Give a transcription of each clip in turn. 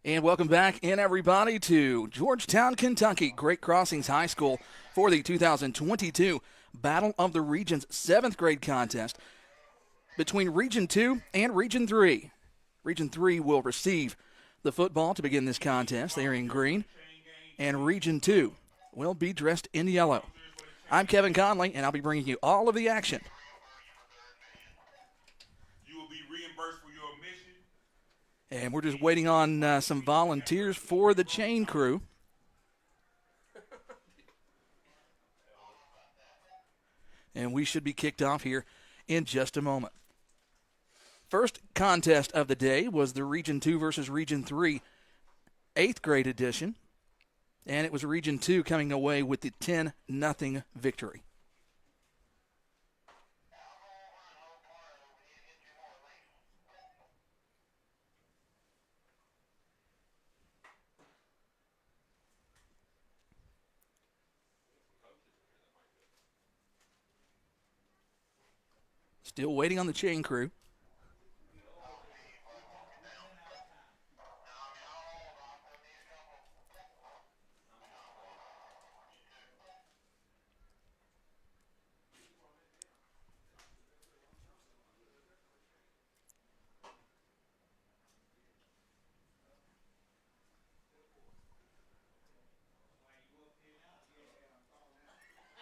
And welcome back in, everybody, to Georgetown, Kentucky, Great Crossings High School for the 2022 Battle of the Regions 7th grade contest between Region 2 and Region 3. Region 3 will receive the football to begin this contest. They are in green, and Region 2 will be dressed in yellow. I'm Kevin Conley, and I'll be bringing you all of the action. And we're just waiting on some volunteers for the chain crew. And we should be kicked off here in just a moment. First contest of the day was the Region 2 versus Region 3 8th grade edition. And it was Region 2 coming away with the 10-0 victory. Still waiting on the chain crew.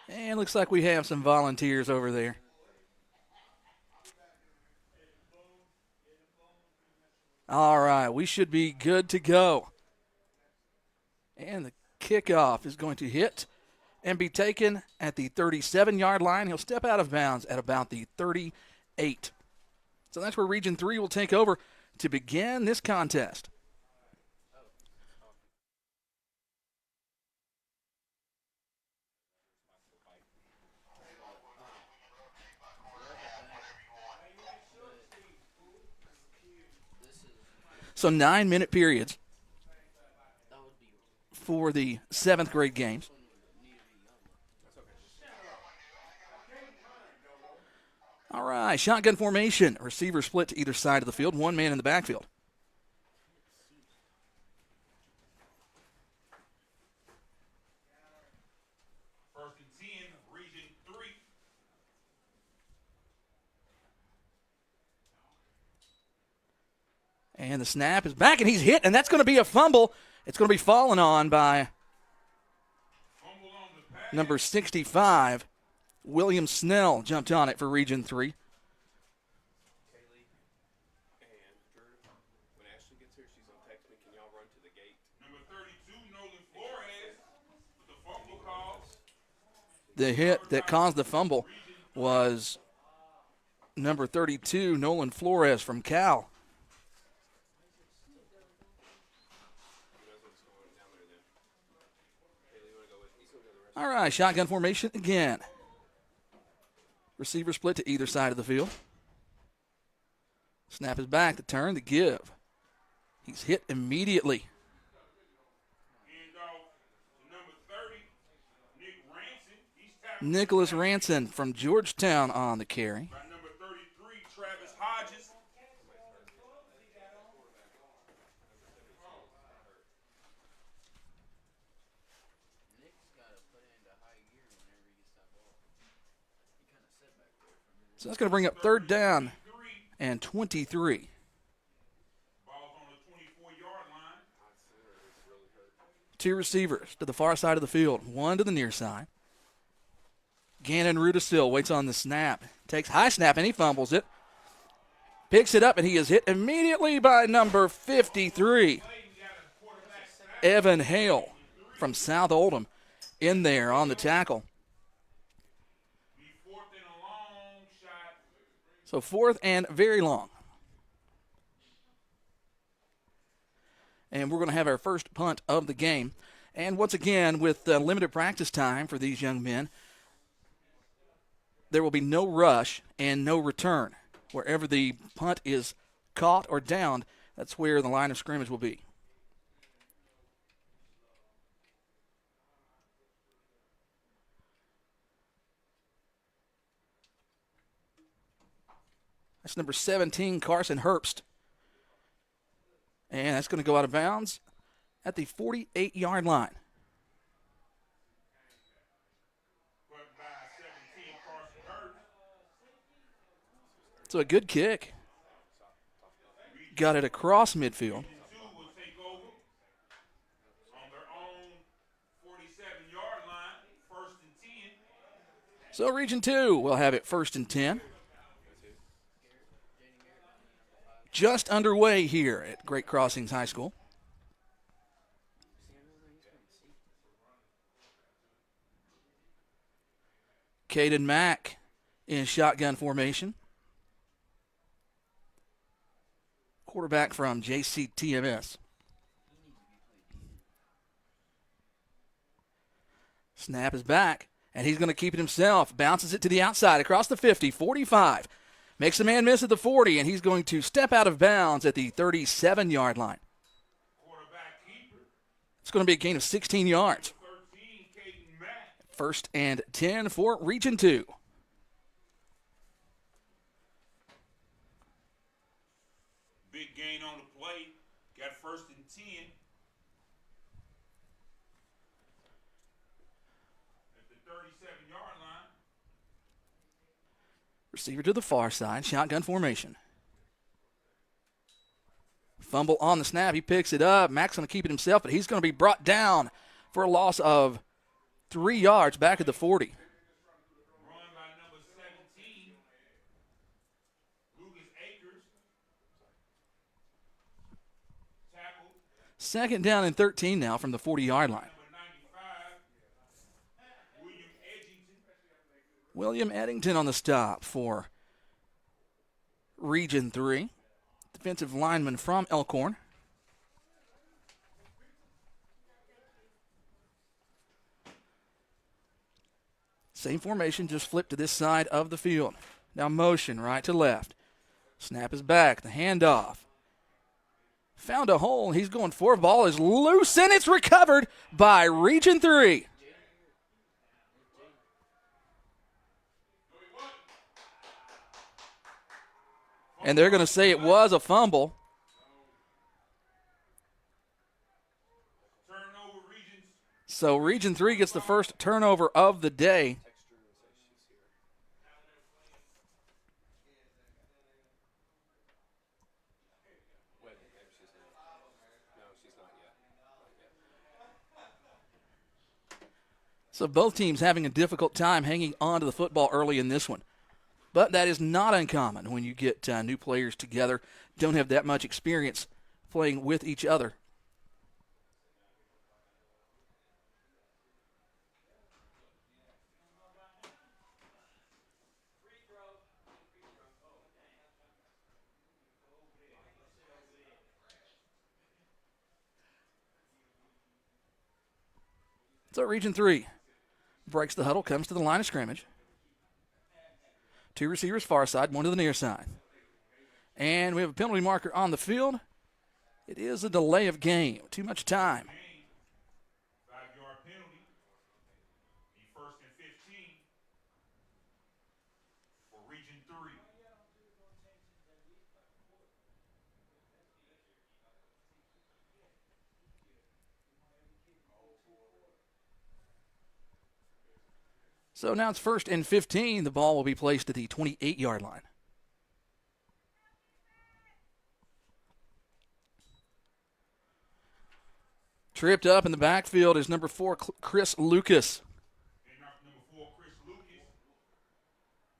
And looks like we have some volunteers over there. All right, we should be good to go. And the kickoff is going to hit and be taken at the 37-yard line. He'll step out of bounds at about the 38. So that's where Region 3 will take over to begin this contest. So 9-minute periods for the 7th grade games. All right, shotgun formation. Receiver split to either side of the field. One man in the backfield. First and 10, Region 3. And the snap is back, and he's hit, and that's going to be a fumble. It's going to be fallen on by number 65. William Snell jumped on it for Region 3. Number 32, Nolan Flores with the fumble call. The hit that caused the fumble was number 32, Nolan Flores from Cal. All right, shotgun formation again. Receiver split to either side of the field. Snap is back, the turn, the give. He's hit immediately. Hand off to number 30, Nick Ranson. He's tackled Nicholas Ranson from Georgetown on the carry. by number 33, Travis Hodges. So that's going to bring up third down and 23. Ball's on the 24-yard line. Two receivers to the far side of the field, one to the near side. Gannon Rudisil waits on the snap, takes high snap, and he fumbles it. Picks it up, and he is hit immediately by number 53, Evan Hale from South Oldham, in there on the tackle. Fourth and a long shot. So fourth and very long. And we're going to have our first punt of the game. And once again, with limited practice time for these young men, there will be no rush and no return. Wherever the punt is caught or downed, that's where the line of scrimmage will be. That's number 17, Carson Herbst. And that's going to go out of bounds at the 48-yard line. But by 17, Carson Hurts. So a good kick. Got it across midfield. Region 2 will take over on their own 47-yard line, 1st and 10. So Region 2 will have it 1st and 10. Just underway here at Great Crossings High School. Caden Mack in shotgun formation. Quarterback from JCTMS. Snap is back, and he's going to keep it himself. Bounces it to the outside across the 50, 45. Makes a man miss at the 40, and he's going to step out of bounds at the 37-yard line. Quarterback keeper. It's going to be a gain of 16 yards. 13, Caden Mack. 1st and 10 for Region 2. Big gain on the play. Got 1st and 10. At the 37-yard line. Receiver to the far side, shotgun formation. Fumble on the snap. He picks it up. Mack's going to keep it himself, but he's going to be brought down for a loss of 3 yards back at the 40. Run by number 17, Lucas Akers. Tackle. 2nd down and 13 now from the 40-yard line. Number 95, William Edgington. William Eddington on the stop for Region 3. Defensive lineman from Elkhorn. Same formation, just flipped to this side of the field. Now motion right to left. Snap is back, the handoff. Found a hole, he's going for it. Ball is loose, and it's recovered by Region 3. And they're going to say it was a fumble. Turnover Regions. So Region 3 gets the first turnover of the day. So both teams having a difficult time hanging on to the football early in this one. But that is not uncommon when you get new players together, don't have that much experience playing with each other. So Region 3 breaks the huddle, comes to the line of scrimmage. 2 receivers far side, 1 to the near side. And we have a penalty marker on the field. It is a delay of game. Too much time. 5-yard penalty. The 1st and 15 for Region 3. So now it's 1st and 15. The ball will be placed at the 28-yard line. Tripped up in the backfield is number 4, Chris Lucas. And number 4, Chris Lucas.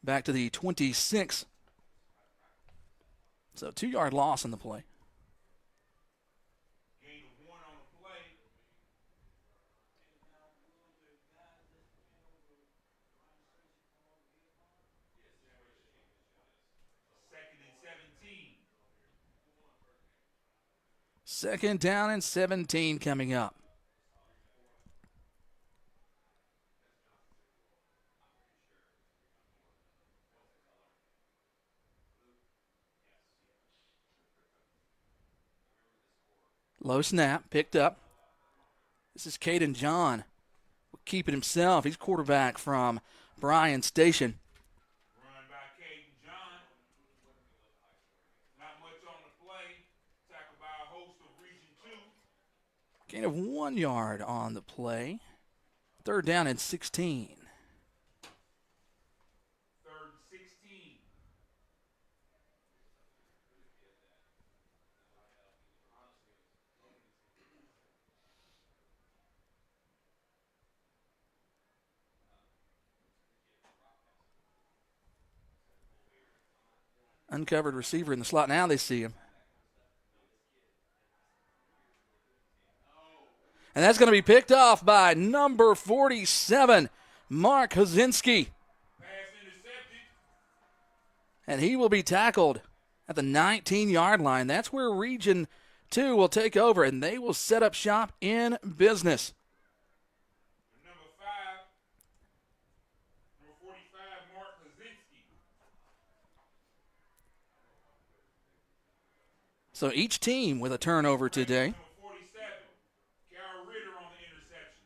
Back to the 26. So 2-yard loss on the play. Gain of 1 on the play. 2nd and 17. 2nd down and 17 coming up. Low snap, picked up. This is Caden John. Will keep it himself. He's quarterback from Bryan Station. Run by Caden John. Not much on the play. Tackled by a host of Gain of 1 yard on the play. 3rd down and 16. 3rd and 16. Uncovered receiver in the slot. Now they see him. And that's going to be picked off by number 47, Mark Hazinski. Pass intercepted. And he will be tackled at the 19-yard line. That's where Region 2 will take over, and they will set up shop in business. Number 45, Mark Hazinski. So each team with a turnover today. Number 47, Cal Ritter on the interception.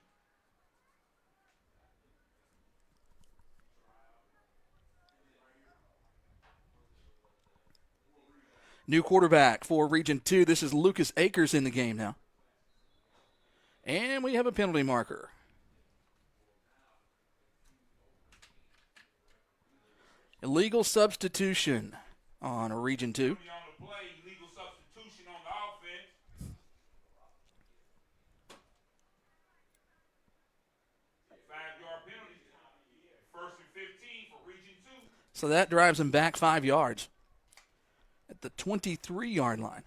New quarterback for Region 2. This is Lucas Akers in the game now. And we have a penalty marker. Illegal substitution on Region 2. On the play, illegal substitution on the offense. 5-yard penalty. 1st and 15 for Region 2. So that drives them back 5 yards at the 23-yard line.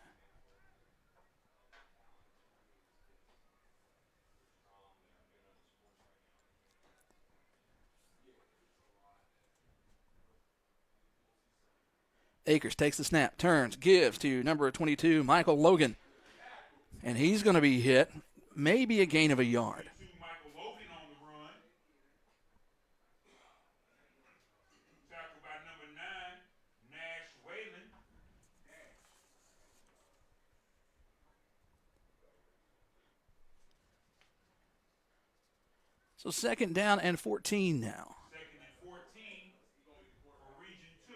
Akers takes the snap, turns, gives to number 22, Michael Logan. And he's going to be hit, maybe a gain of a yard. Michael Logan on the run. Tackled by number 9, Nash Whalen. So 2nd down and 14 now. 2nd and 14 for Region 2.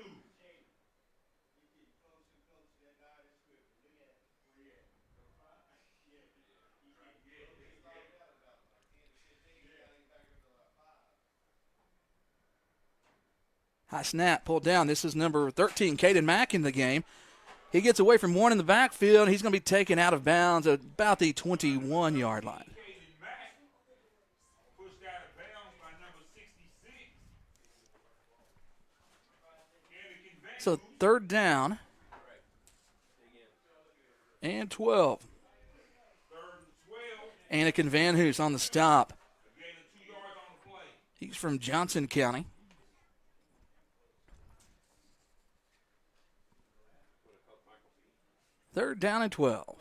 High snap, pulled down. This is number 13, Caden Mack in the game. He gets away from one in the backfield. He's going to be taken out of bounds at about the 21-yard line. Caden Mack pushed out of bounds by number 66. So 3rd down and 12. 3rd and 12. Anakin Van Hoos on the stop. A gain of 2 yards on the play. He's from Johnson County. Third down and 12.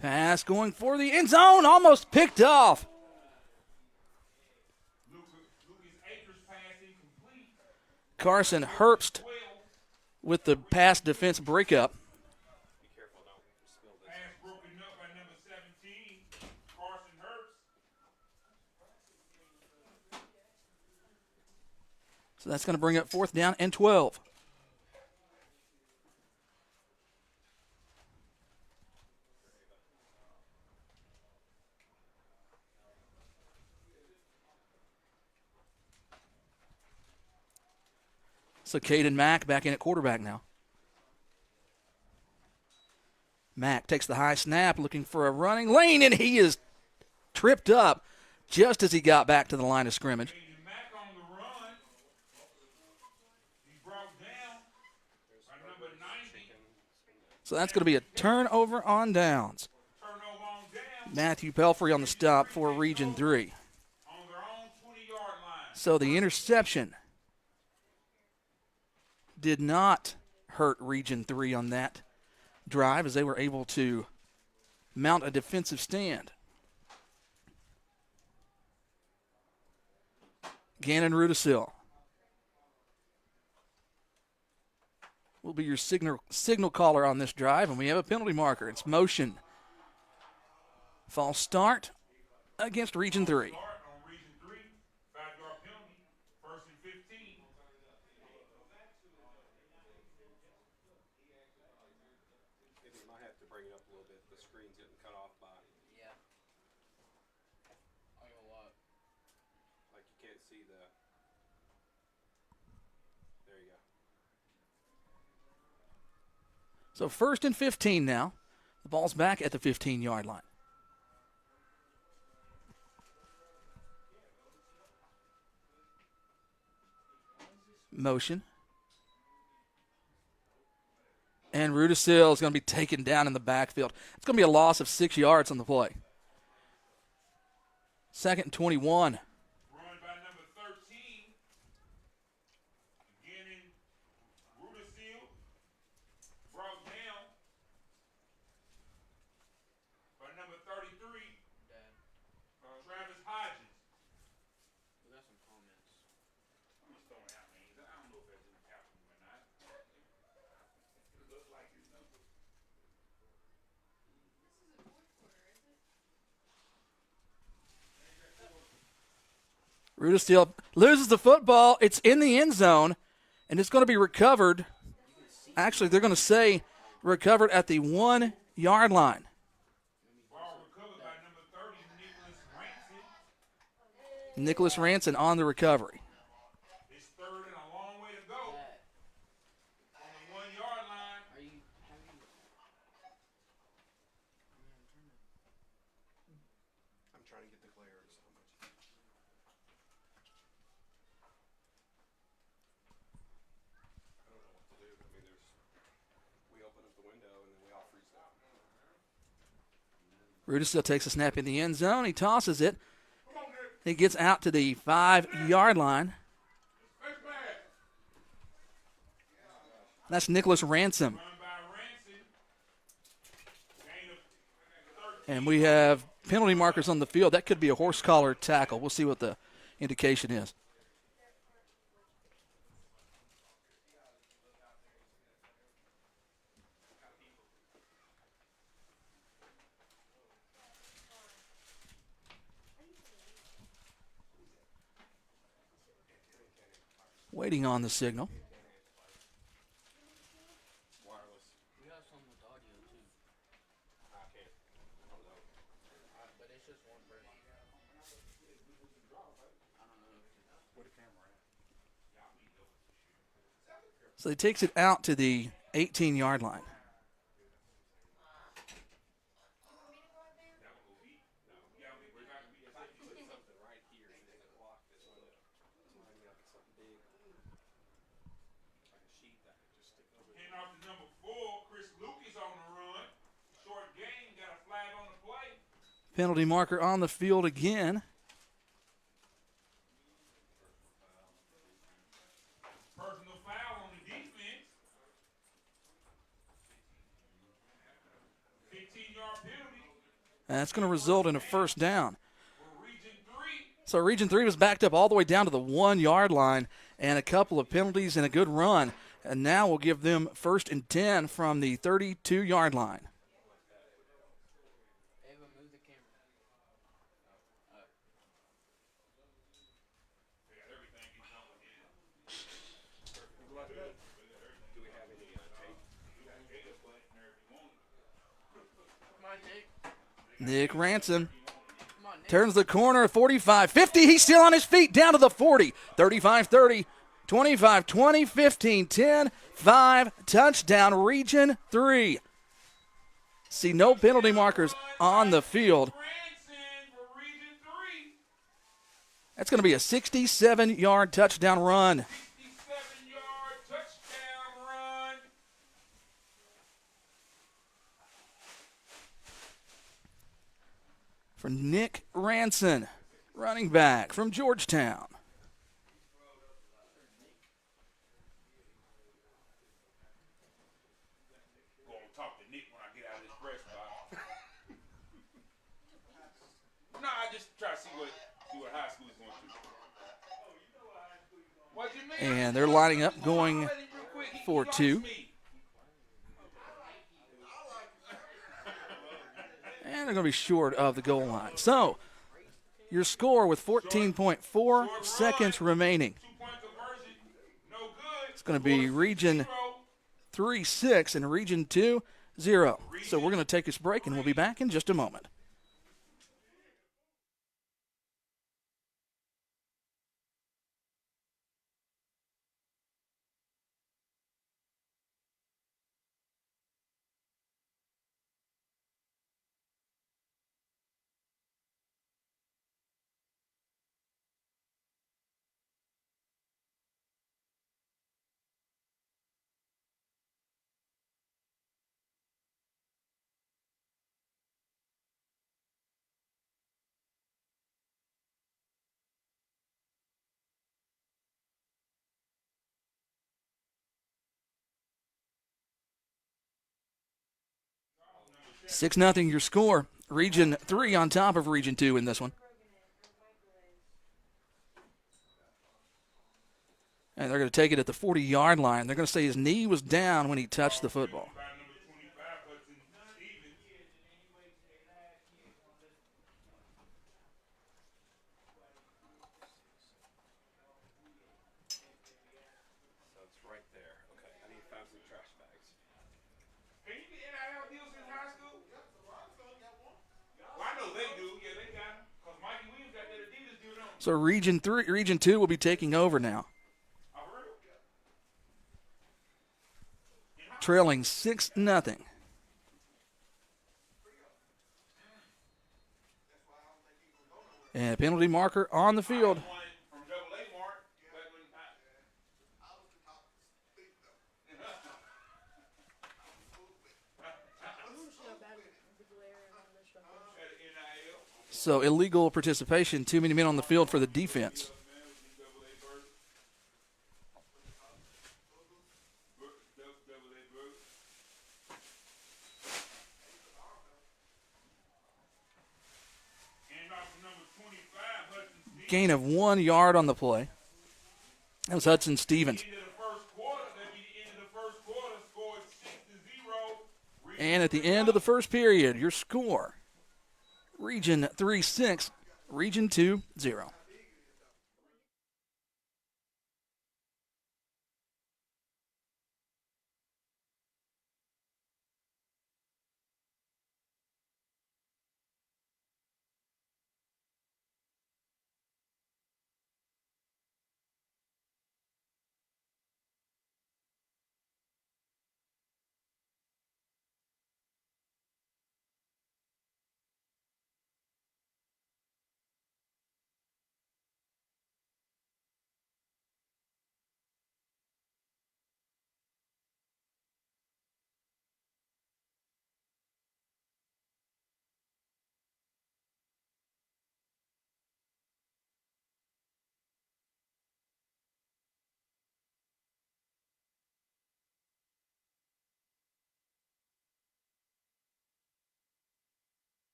Pass going for the end zone, almost picked off. Lucas Akers pass incomplete. Carson Herbst with the pass defense breakup. Pass broken up by number 17, Carson Herbst. So that's going to bring up 4th down and 12. So Caden Mack back in at quarterback now. Mack takes the high snap, looking for a running lane, and he is tripped up just as he got back to the line of scrimmage. Caden Mack on the run. He's brought down by number 90. So that's going to be a turnover on downs. Turnover on down Matthew Pelfrey on the stop for Region 3. on their own 20-yard line. So the interception did not hurt Region 3 on that drive as they were able to mount a defensive stand. Gannon Rudisil will be your signal caller on this drive, and we have a penalty marker. It's motion. False start against Region 3. Start on Region 3, 5-yard penalty, 1st and 15. Maybe you might have to bring it up a little bit. The screen's getting cut off by. Yeah. I got a lot. Like you can't see the. There you go. So 1st and 15 now. The ball's back at the 15-yard line. Motion. And Rudisil is going to be taken down in the backfield. It's going to be a loss of 6 yards on the play. 2nd and 21. Run by number 13. Again in Rudisil. Brought down by number 33. Dad. Travis Hodges. We got some comments. I'm just throwing out names. I don't know if that's just happening or not. It looks like his number. Rudisil loses the football. It's in the end zone, and it's going to be recovered. Actually, they're going to say recovered at the 1-yard line. Ball recovered by number 30, Nicholas Ranson. Nicholas Ranson on the recovery. It's 3rd and a long way to go. On the 1-yard line. Are you having? I'm trying to get the clearance. I don't know what to do. I mean, we open up the window and then we all freeze down. Rudisil takes a snap in the end zone. He tosses it. He gets out to the 5-yard line. That's Nicholas Ransom. Run by Ranson. Gain of 13. And we have penalty markers on the field. That could be a horse collar tackle. We'll see what the indication is. Waiting on the signal. Wireless. We got some with audio too. I can't. I don't know. But it's just one person. I don't know. Where the camera at? So he takes it out to the 18-yard line. Something right here and then it blocked this window. Might be like something big. Like a sheet that could just stick over. Handing off to number 4, Chris Lucas on the run. Short gain, got a flag on the play. Penalty marker on the field again. Personal foul on the defense. 15-yard penalty And that's going to result in a first down. for Region 3. So Region 3 was backed up all the way down to the 1-yard line, and a couple of penalties and a good run. And now we'll give them 1st and 10 from the 32-yard line. Ava, move the camera. They got everything in number here. Do we have any tape? You got Gator button there if you want it. Come on, Nick. Nick Ransom Come on, Nick. turns the corner, 45, 50. He's still on his feet, down to the 40, 35, 30, 25, 20, 15, 10, 5, touchdown, Region 3. See no penalty markers on the field. Ranson for Region 3. That's going to be a 67-yard touchdown run. 67-yard touchdown run. For Nick Ranson, running back from Georgetown. Go and talk to Nick when I get out of this press box. Nah, I just try to see what high school is going to. What you mean? And they're lining up, going for 2. And they're going to be short of the goal line. So, your score with 14.4 seconds remaining. 2-point conversion, no good. It's going to be Region 3-6 and Region 2 0. So we're going to take this break, and we'll be back in just a moment. Six nothing your score. Region 3 on top of Region 2 in this one. And they're going to take it at the 40-yard line. They're going to say his knee was down when he touched the football. By number 25, Hudson Stevens. So it's right there. Okay, I need to find some trash bags. Can you get NIL deals in high school? Well, I know they do. Yeah, they got them. Because Mikey Williams got that Adidas deal, don't he? So Region 2 will be taking over now, Oh, for real? trailing 6-0. And penalty marker on the field. One from AA Mark. Back when at NIL. So illegal participation, too many men on the field for the defense. Gain of 1 yard on the play. That was Hudson Stevens. And at the end of the first period, your score, Region 3, 6, Region 2, 0.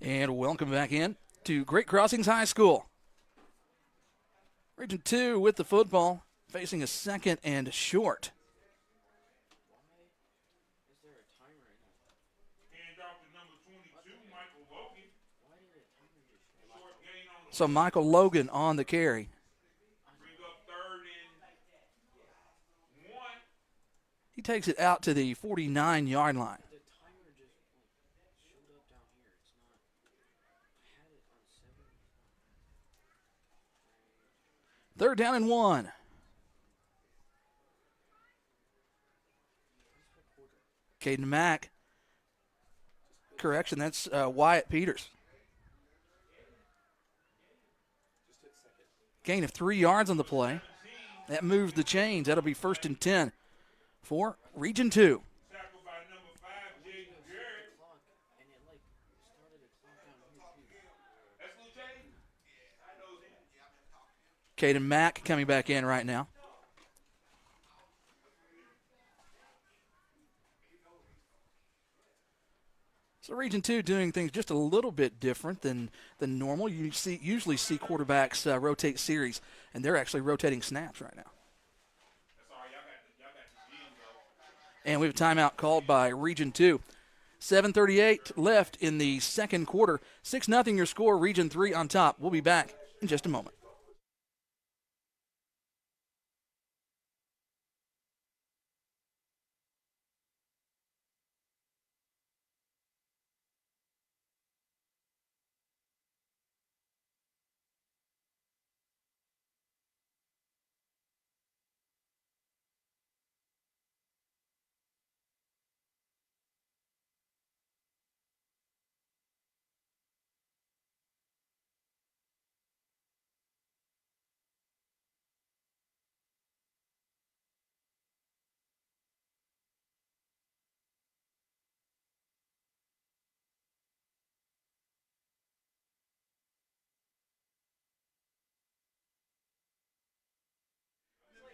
And welcome back in to Great Crossings High School. Region 2 with the football, facing a 2nd and short. Is there a timer in it? Hand off to number 22, Michael Logan. Why did a timer just show? Short gain on the So Michael Logan on the carry. bring up 3rd and 1. He takes it out to the 49-yard line. The timer just showed up down here. It's not. I had it on 7. 3rd down and 1. Caden Mack. Correction, that's Wyatt Peters. Gain of 3 yards on the play. That moves the chains. That'll be 1st and 10 for Region 2. Tackled by number 5, Jaden Jarrett. Clock, and it like started a clock down here too. That's Lou Jaden? I know him. Caden Mack coming back in right now. So Region 2 doing things just a little bit different than normal. You usually see quarterbacks rotate series, and they're actually rotating snaps right now. That's all right. Y'all got the GM, though. And we have a timeout called by Region 2. 7:38 left in the second quarter. 6-0 your score, Region 3 on top. We'll be back in just a moment.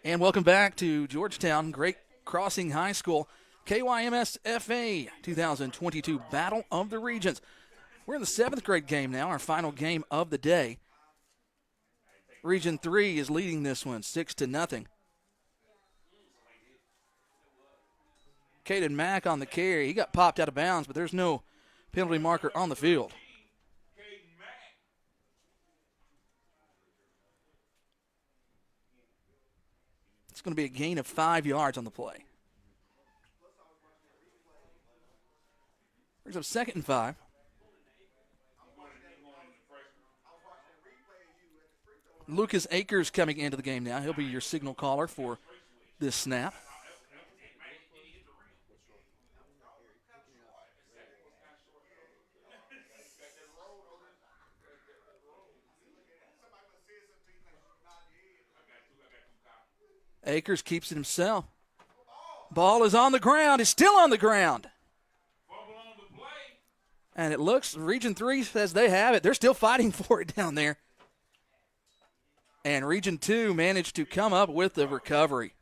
And welcome back to Georgetown Great Crossing High School KYMS FA 2022 Battle of the Regions. We're in the 7th grade game now, our final game of the day. Region 3 is leading this one 6-0. Caden Mack on the carry. He got popped out of bounds, but there's no penalty marker on the field. Caden Mack. It's going to be a gain of 5 yards on the play. Brings up 2nd and 5. Lucas Akers coming into the game now. He'll be your signal caller for this snap. Akers keeps it himself. Ball is on the ground. It's still on the ground. And it looks, Region 3 says they have it. They're still fighting for it down there. And Region 2 managed to come up with the recovery.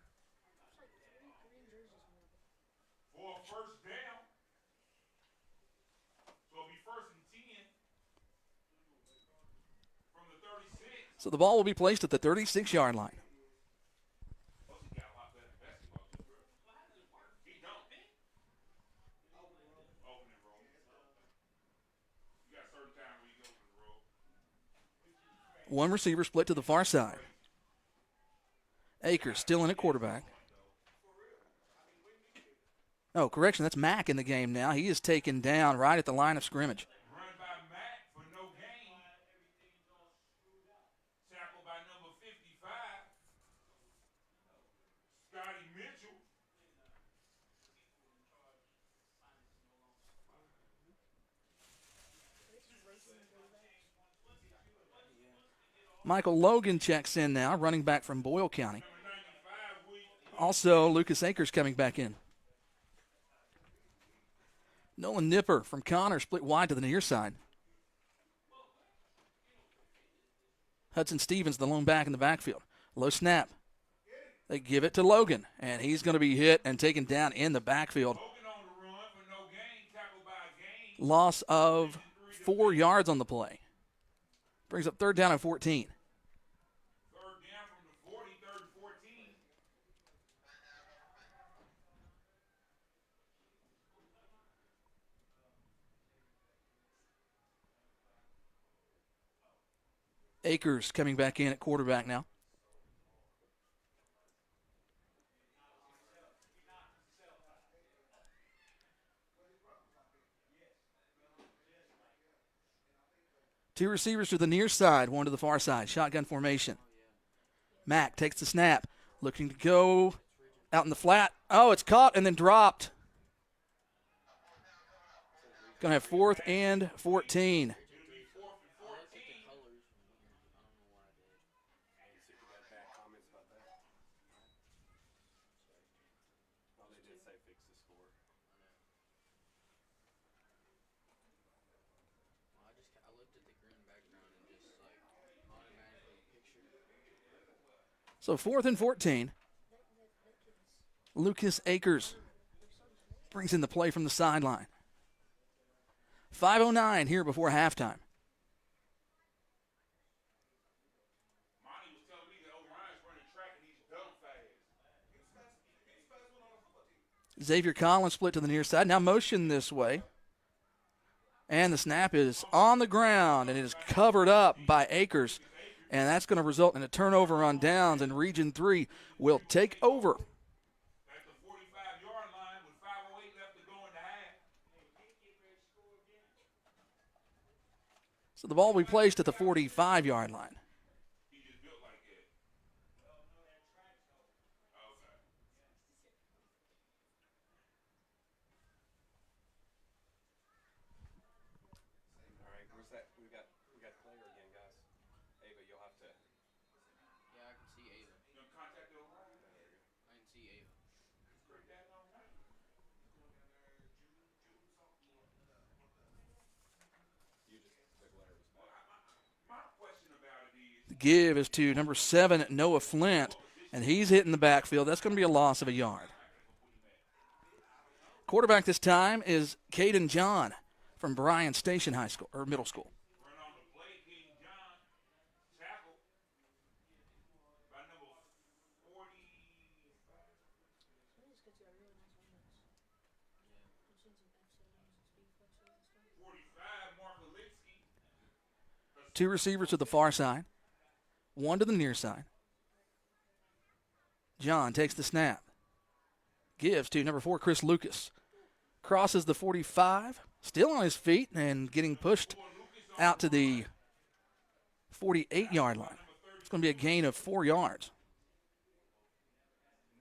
For a first down. So it'll be 1st and 10 from the 36. So the ball will be placed at the 36-yard line. One receiver split to the far side. Akers still in at quarterback. Oh, correction, that's Mack in the game now. He is taken down right at the line of scrimmage. Run by Mack for no gain. Tackle by number 55. Scotty Mitchell. Michael Logan checks in now, running back from Boyle County. Also, Lucas Akers coming back in. Nolan Nipper from Connor split wide to the near side. Hudson Stevens, the lone back in the backfield. Low snap. They give it to Logan, and he's going to be hit and taken down in the backfield. Loss of 4 yards on the play. Brings up 3rd down and 14. 3rd down from the 40, 3rd and 14. Akers coming back in at quarterback now. Two receivers to the near side, one to the far side. Shotgun formation. Mack takes the snap, looking to go out in the flat. Oh, it's caught and then dropped. Going to have 4th and 14. So 4th and 14. Lucas Akers brings in the play from the sideline. 5:09 here before halftime. Monty was telling me that O'Brien's running track and he's dumb fast. Xavier Collins split to the near side. Now motion this way. And the snap is on the ground, and it is covered up by Akers. And that's going to result in a turnover on downs, and Region 3 will take over. At the 45-yard line with 5:08 left to go in the half. So the ball will be placed at the 45-yard line. He just built like that. Okay. All right, where's that? We got Claire again, guys. Ava, you'll have to. Yeah, I can see Ava. You gonna contact the O'Brien? I can see Ava. Great dad on that. You just took Larry's Well, spot. my question about it is, The give is to number 7, Noah Flint, and he's hitting the backfield. That's going to be a loss of a yard. Quarterback this time is Caden John from Bryan Station High School, or Middle School. run on the play, King John, tackle by number 40. It's got you a really nice windows. Yeah. I've seen some F7s and speed flexors and stuff. 45, Mark Litsky. Two receivers to the far side, one to the near side. John takes the snap. Gives to number 4, Chris Lucas. Crosses the 45, still on his feet and getting pushed out to the 48-yard line. It's going to be a gain of 4 yards.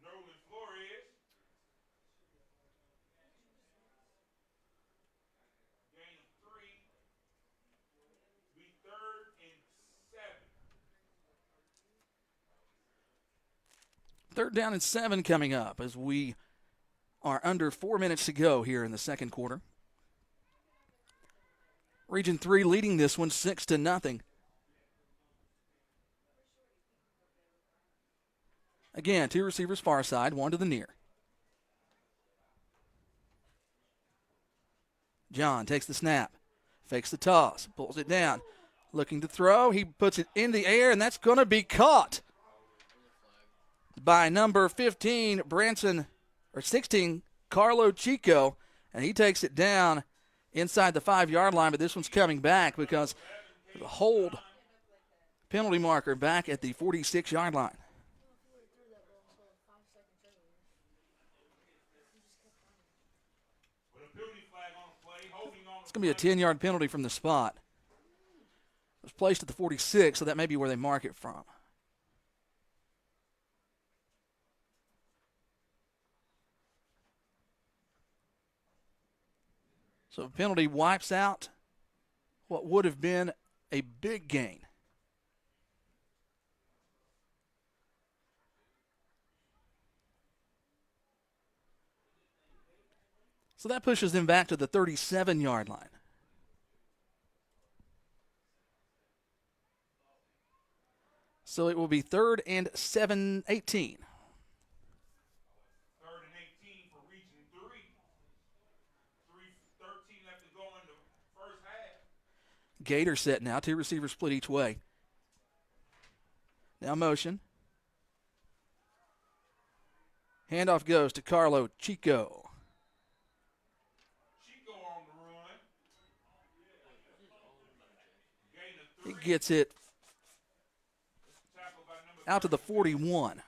Nolan Flores. Gain of 3. Be 3rd and 7. 3rd down and 7 coming up as we are under 4 minutes to go here in the second quarter. Region 3 leading this one 6-0. Again, two receivers far side, one to the near. John takes the snap, fakes the toss, pulls it down, looking to throw. He puts it in the air, and that's going to be caught by number 15, Branson, or 16, Carlo Chico, and he takes it down inside the 5-yard line, but this one's coming back because of the hold penalty marker back at the 46-yard line. I don't know if you would have threw that ball until 5 seconds earlier. You just kept running. With a penalty flag on the play, holding on. It's going to be a 10-yard penalty from the spot. It was placed at the 46, so that may be where they mark it from. So a penalty wipes out what would have been a big gain. So that pushes them back to the 37-yard line. So it will be 3rd and 18. 3rd and 18 for Region 3. 3:13 left to go in the first half. Gator set now. Two receivers split each way. Now motion. Handoff goes to Carlo Chico. Chico on the run. Gain of He 3. gets it Tackle by number out to the 41.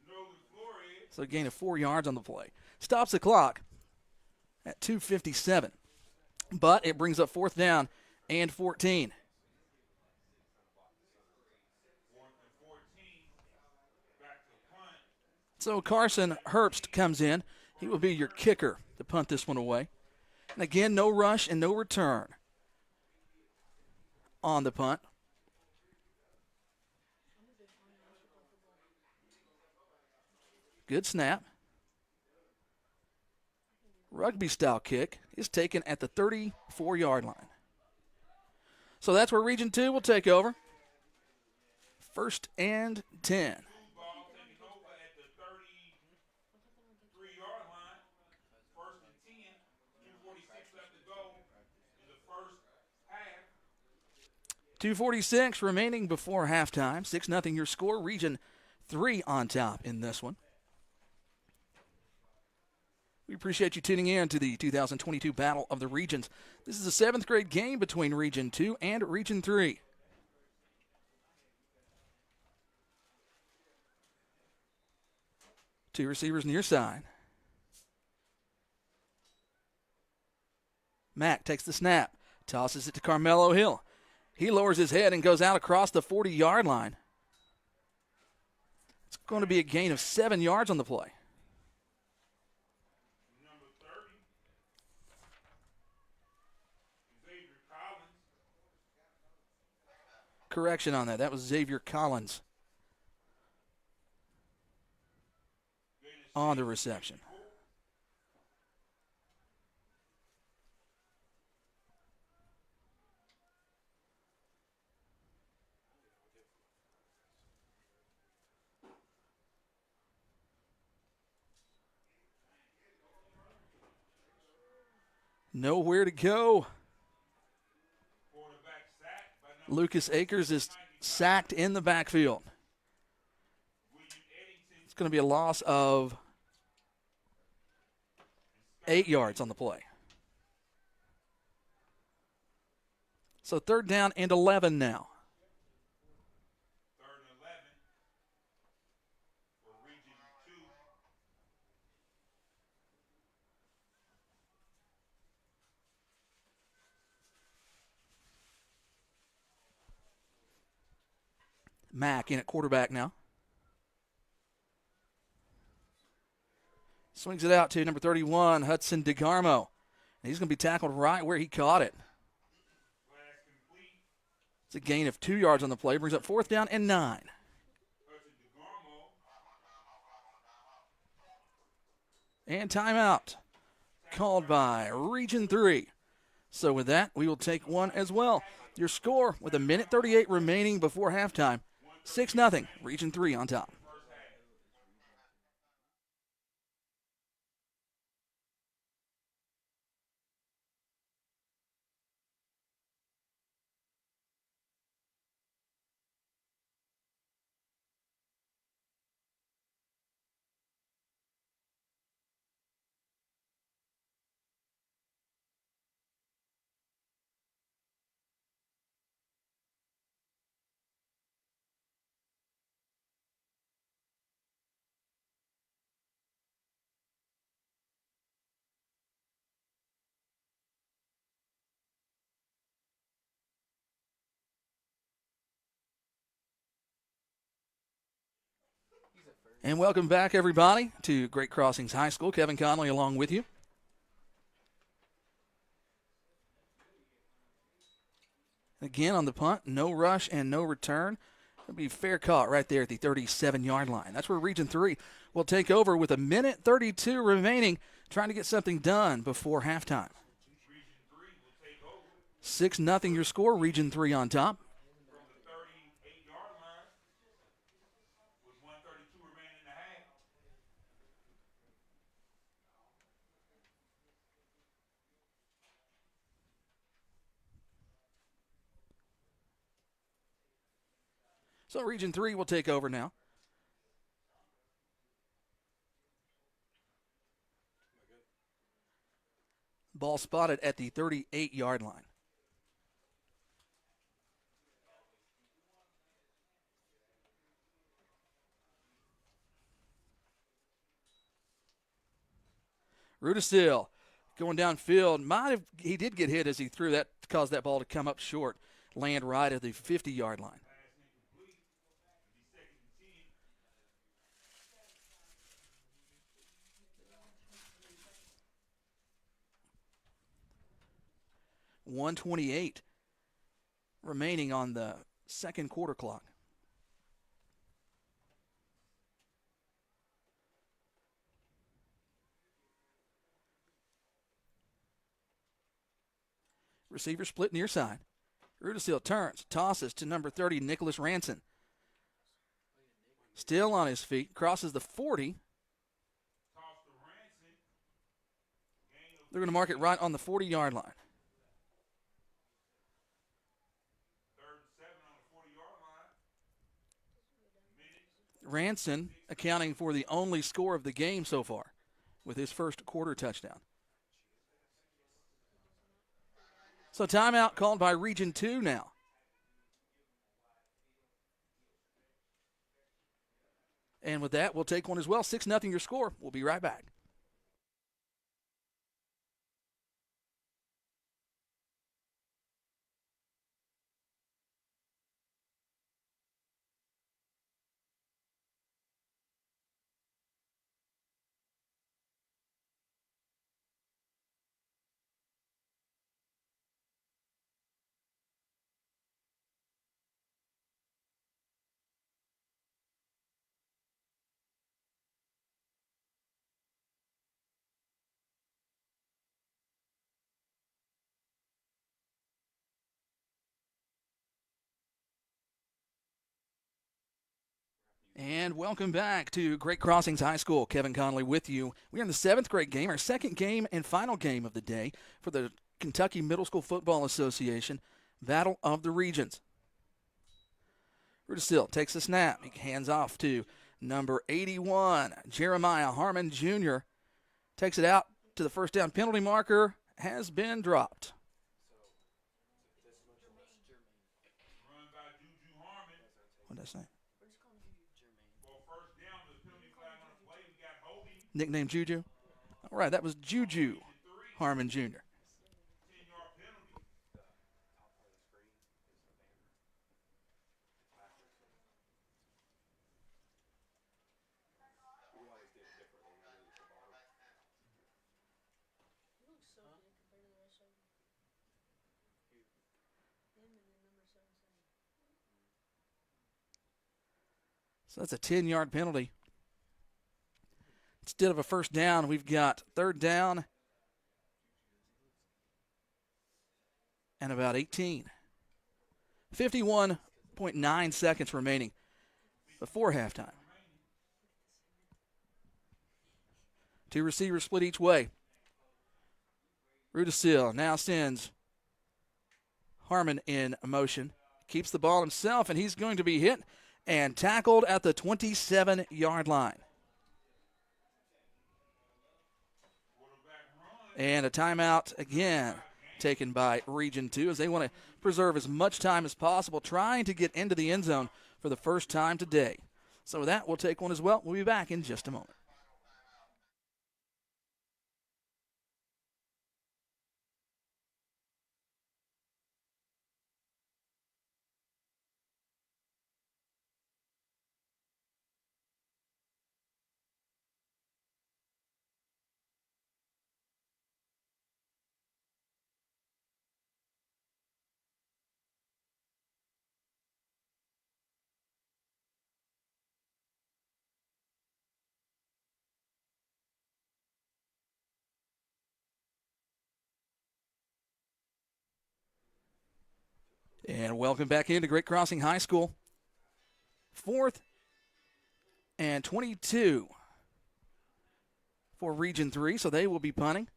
Nolan Flores. So a gain of 4 yards on the play. Stops the clock at 2:57. But it brings up 4th down and 14. 4th and 14. Back to punt. So Carson Herbst comes in. He will be your kicker to punt this one away. And again, no rush and no return on the punt. Good snap. Rugby-style kick is taken at the 34-yard line. So that's where Region 2 will take over. 1st and 10. Ball taking over at the 33-yard line. 1st and 10. 2:46 left to go in the first half. 2:46 remaining before halftime. 6-0 your score. Region 3 on top in this one. We appreciate you tuning in to the 2022 Battle of the Regions. This is a 7th grade game between Region 2 and Region 3. Two receivers near side. Mack takes the snap, tosses it to Carmelo Hill. He lowers his head and goes out across the 40-yard line. It's going to be a gain of 7 yards on the play. Number 30, Xavier Collins. Correction on that. That was Xavier Collins on the reception. Nowhere to go. Quarterback sacked by number Lucas Akers is sacked in the backfield. William Eddington. It's going to be a loss of 8 yards on the play. So 3rd down and 11 now. 3rd and 11 for Region 2. Mack in at quarterback now. Swings it out to number 31, Hudson DeGarmo. And he's going to be tackled right where he caught it. Pass complete. It's a gain of 2 yards on the play. Brings up 4th down and 9. Hudson DeGarmo. And timeout called by Region 3. So with that, we will take one as well. Your score with 1:38 remaining before halftime. 6-0, Region 3 on top. And welcome back, everybody, to Great Crossings High School. Kevin Conley along with you. Again, on the punt, no rush and no return. It'll be fair caught right there at the 37-yard line. That's where Region 3 will take over with 1:32 remaining, trying to get something done before halftime. Region 3 will take over 6-0 your score, Region 3 on top. from the 38-yard line with 1:32 remaining in the half. So Region 3 will take over now. Ball spotted at the 38-yard line. Rudisill going downfield. He did get hit as he threw that, caused that ball to come up short, land right at the 50-yard line. Pass incomplete. It'll be 2nd and 10. 1:28 remaining on the second quarter clock. Receiver split near side. Rudisill turns, tosses to number 30, Nicholas Ranson. Still on his feet, crosses the 40. Toss to Ranson. Gain of They're going to mark it right on the 40-yard line. 3rd and 7 on the 40-yard line. Minutes. Ranson accounting for the only score of the game so far. with his first quarter touchdown. So timeout called by Region 2 now. And with that, we'll take one as well. 6-0 your score. We'll be right back. And welcome back to Great Crossings High School. Kevin Conley with you. We're in the 7th grade game, our second game and final game of the day for the Kentucky Middle School Football Association Battle of the Regions. Rudisill takes the snap. He hands off to number 81, Jeremiah Harmon Jr. Takes it out to the first down penalty marker. Has been dropped. Run by Juju Harmon. What did I say? We're just calling you Jermaine. For first down, the penalty flag on the play. We got holding. Nickname Juju? All right, that was Juju Harmon Jr. 10-yard penalty. The top part of the screen is the banner. It's backwards. We always did it differently. I mean, at the bottom. He looks so good compared to the rest of them. Who? Him and then number 77. So that's a 10-yard penalty. Instead of a first down, we've got third down and about 18. 51.9 seconds remaining before halftime. Two receivers split each way. Rudisill now sends Harmon in motion. Keeps the ball himself, and he's going to be hit and tackled at the 27-yard line. And a timeout again taken by Region 2 as they want to preserve as much time as possible, trying to get into the end zone for the first time today. So with that, we'll take one as well. We'll be back in just a moment. And welcome back into Great Crossing High School. 4th and 22 for Region 3, so they will be punting.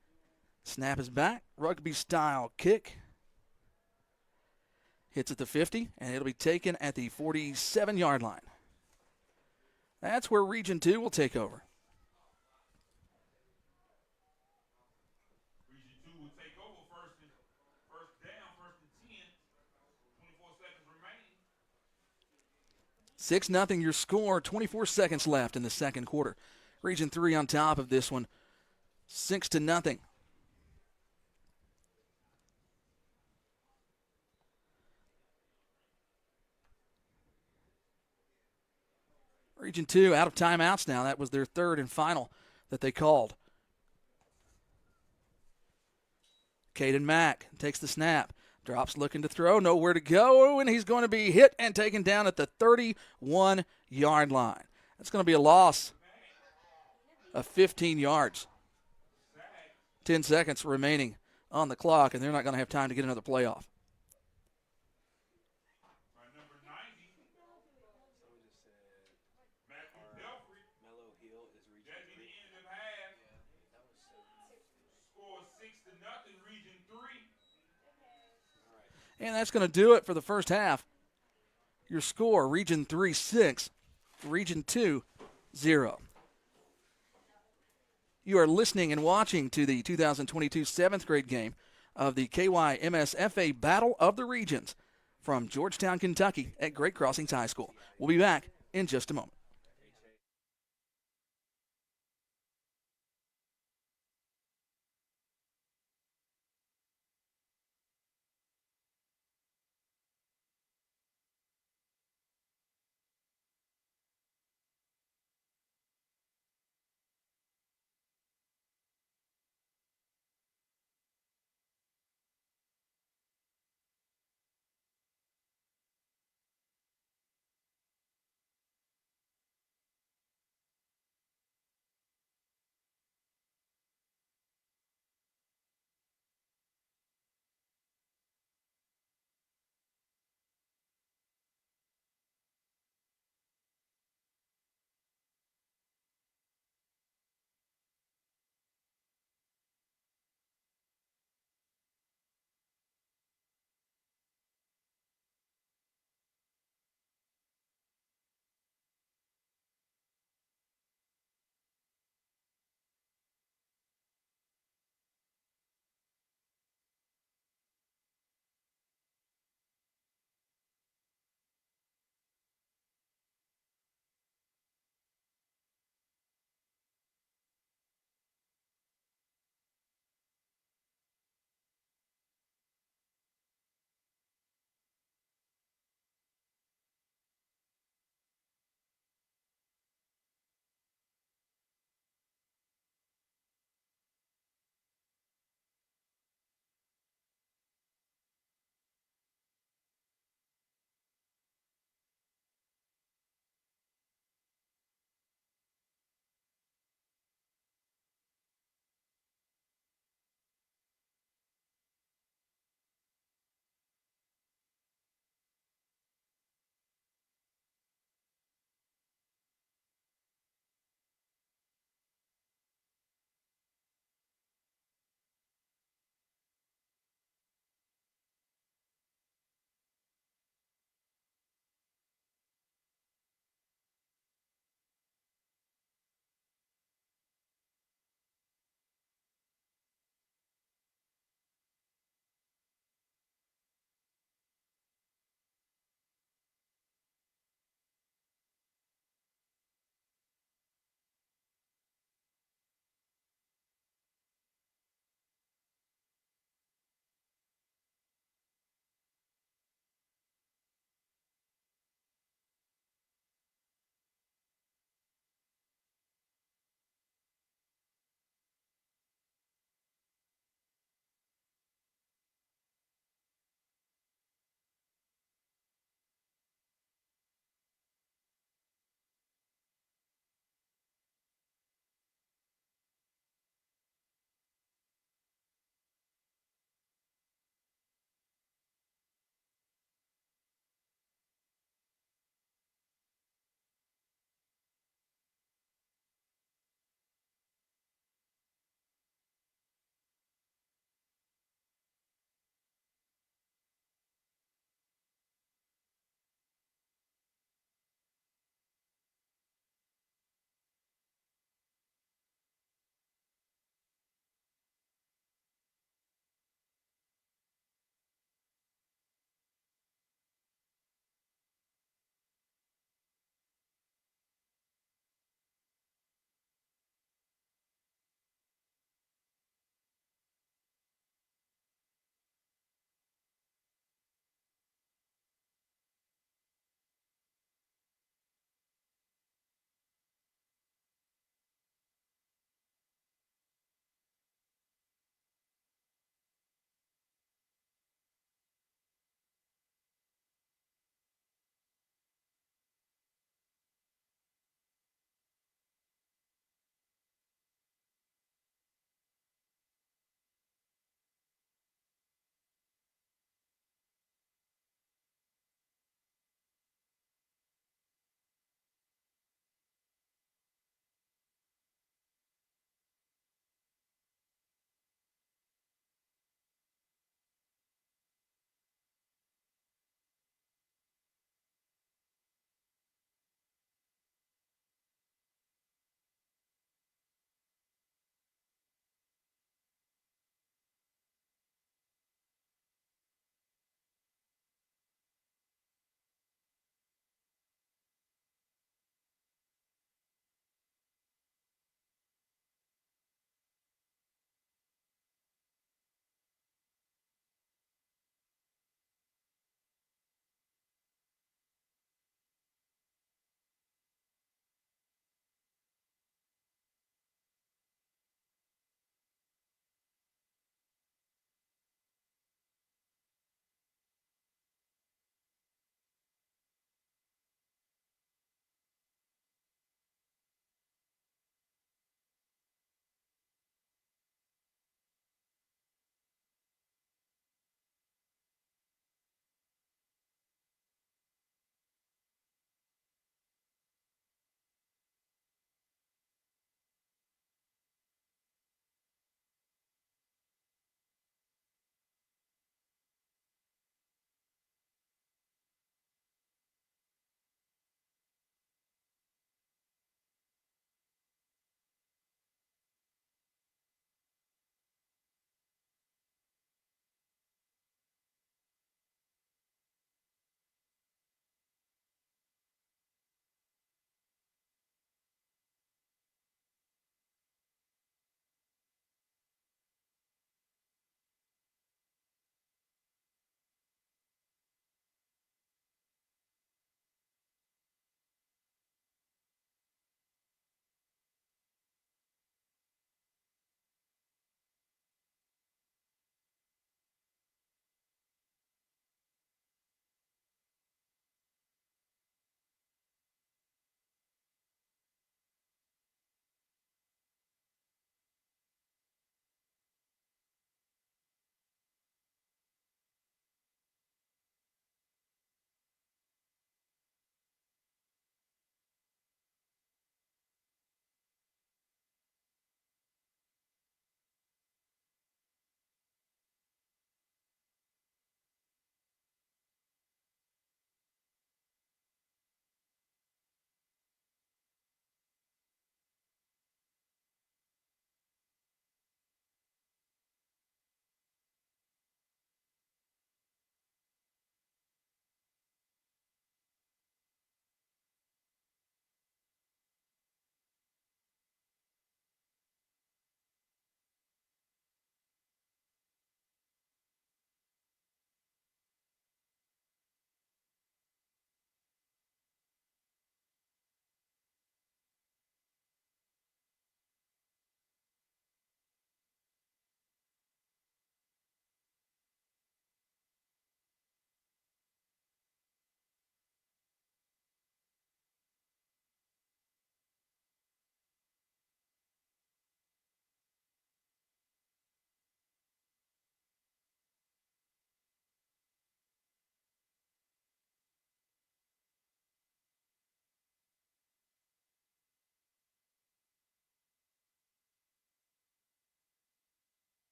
Snap is back. Rugby-style kick. Hits at the 50, and it'll be taken at the 47-yard line. That's where Region 2 will take over. Region 2 will take over first down, first and 10. 24 seconds remaining. 6-0 your score. 24 seconds left in the second quarter. Region 3 on top of this one. 6-0. Region 2 out of timeouts now. That was their third and final that they called. Caden Mack takes the snap. Drops looking to throw. Nowhere to go. And he's going to be hit and taken down at the 31-yard line. That's going to be a loss of 15 yards. 10 seconds remaining on the clock, and they're not going to have time to get another play off. By number 90, Someone just said Matthew Belfry. Mellow Hill is Region That'd be 3. the end of half. That was so. Score 6-0, Region 3. And that's going to do it for the first half. Your score, Region 3, 6. Region 2, 0. You are listening and watching to the 2022 7th grade game of the KYMSFA Battle of the Regions from Georgetown, Kentucky at Great Crossings High School. We'll be back in just a moment.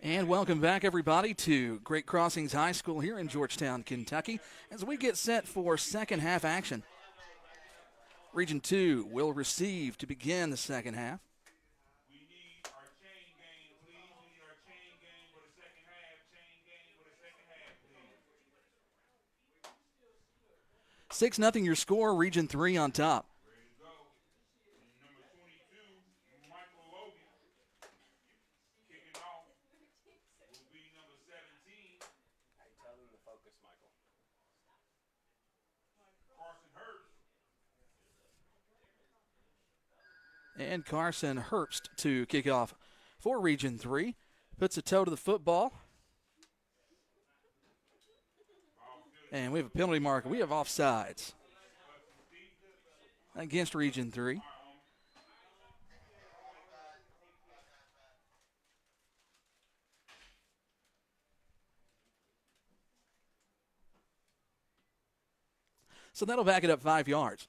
And welcome back, everybody, to Great Crossings High School here in Georgetown, Kentucky, as we get set for second half action. Region 2 will receive to begin the second half. We need our chain game, please. We need our chain game for the second half. Chain game for the second half, please. 6-0 your score, Region 3 on top. Ready to go. Number 22, Michael Logan. Kicking off will be number 17, Hey, tell them to focus, Michael. Carson Hurst. And Carson Herbst to kick off for Region 3. Puts a toe to the football. And we have a penalty marker. We have offsides against Region 3. So that'll back it up 5 yards.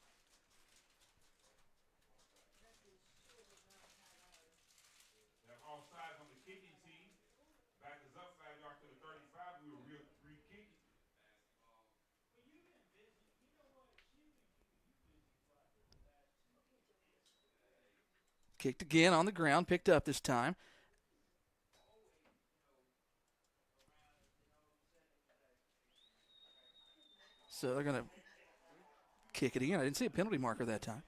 Have offsides on the kicking team. Back us up 5 yards to the 35. We were re-kicking. Kicked again on the ground, picked up this time. So they're going to kick it again. I didn't see a penalty marker that time.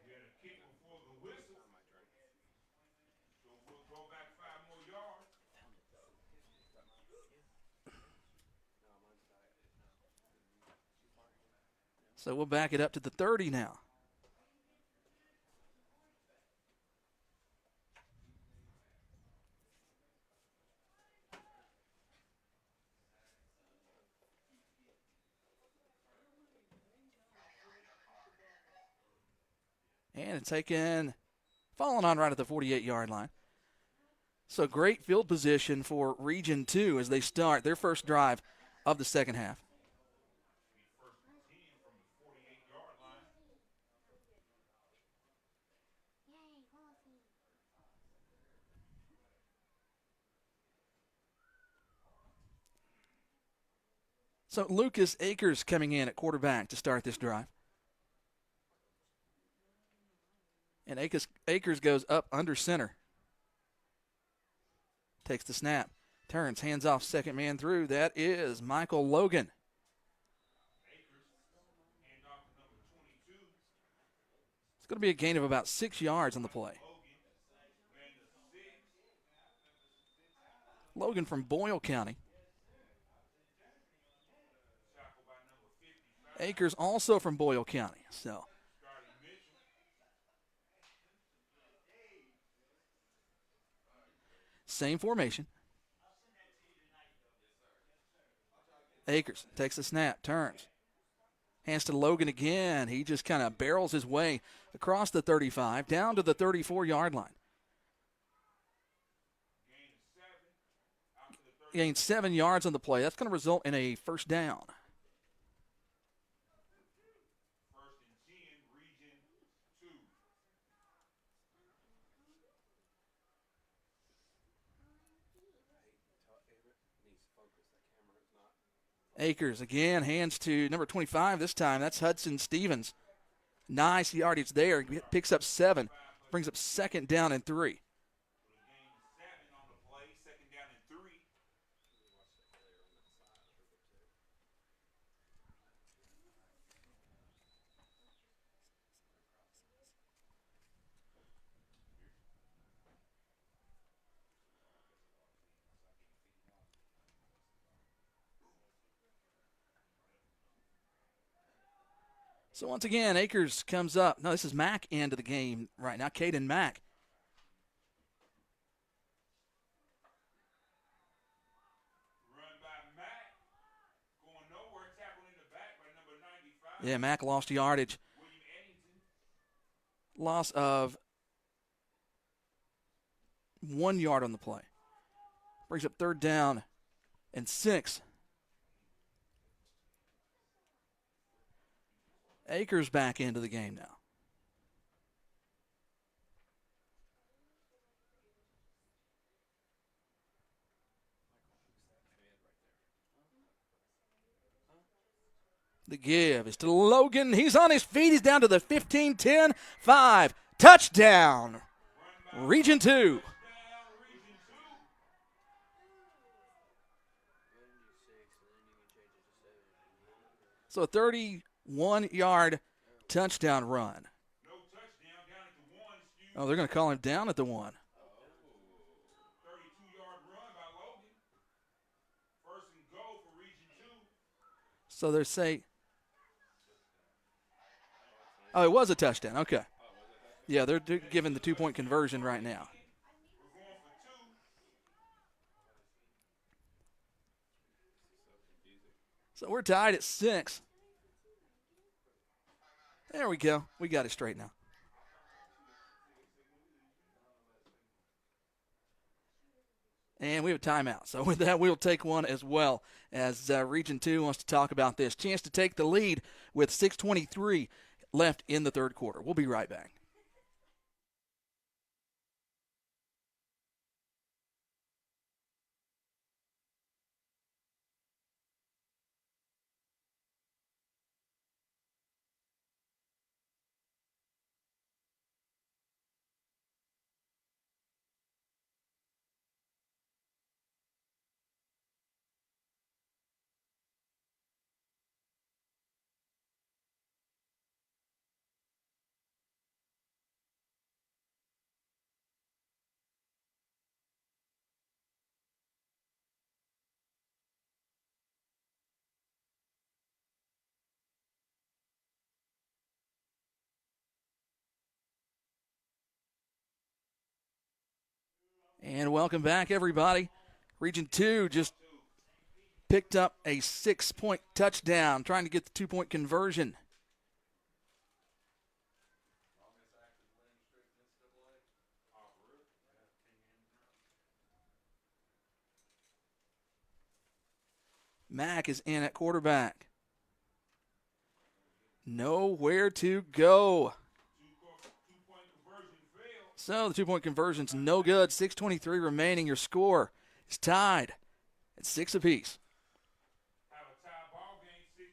We had a kick before the whistle. So we'll go back 5 more yards. So we'll back it up to the 30 now. And it's taken, falling on right at the 48-yard line. So great field position for Region 2 as they start their first drive of the second half. First and 10 from the 48-yard line. So Lucas Akers coming in at quarterback to start this drive. And Akers goes up under center. Takes the snap. Turns, hands off, second man through. That is Michael Logan. Akers, hand off to number 22. It's going to be a gain of about 6 yards on the play. Logan, man to 6. Logan from Boyle County. Tackled by number 55. Akers also from Boyle County. So Scotty Mitchell. same formation. Akers takes the snap, turns. Hands to Logan again. He just kind of barrels his way across the 35, down to the 34-yard line. Gained 7 yards on the play. That's going to result in a first down. First and 10, Region 2. Hey, tell Avery he needs to focus. That camera is not. Akers again, hands to number 25 this time. That's Hudson Stevens. Nice yardage there. Picks up 7. Brings up second down and 3. Gain 7 on the play. Second down and 3. So once again, Akers comes up. No, this is Mack into the game right now. Caden Mack. Run by Mack. Going nowhere. Tackled in the back by number 95. Yeah, Mack lost yardage. William Eddington. Loss of 1 yard on the play. Brings up third down and 6. Akers back into the game now. The give is to Logan. He's on his feet. He's down to the 15, 10, 5. Touchdown. Region 2. Down Region 2. So a 31-yard touchdown run. No touchdown down at the 1. Oh, they're going to call him down at the 1. 32-yard run by Logan. First and goal for Region 2. So they say, oh, it was a touchdown. Okay. Yeah, they're giving the 2-point conversion right now. We're going for 2. So we're tied at 6. There we go. We got it straight now. And we have a timeout. So with that, we'll take one as well as Region 2 wants to talk about this. Chance to take the lead with 6:23 left in the third quarter. We'll be right back. And welcome back, everybody. Region 2 just picked up a 6-point touchdown, trying to get the 2-point conversion. Mack is in at quarterback. Nowhere to go. 2-point conversion failed. So the 2-point conversion's no good. 6:23 remaining. Your score is tied at 6 apiece. Have a tie ball game. 6.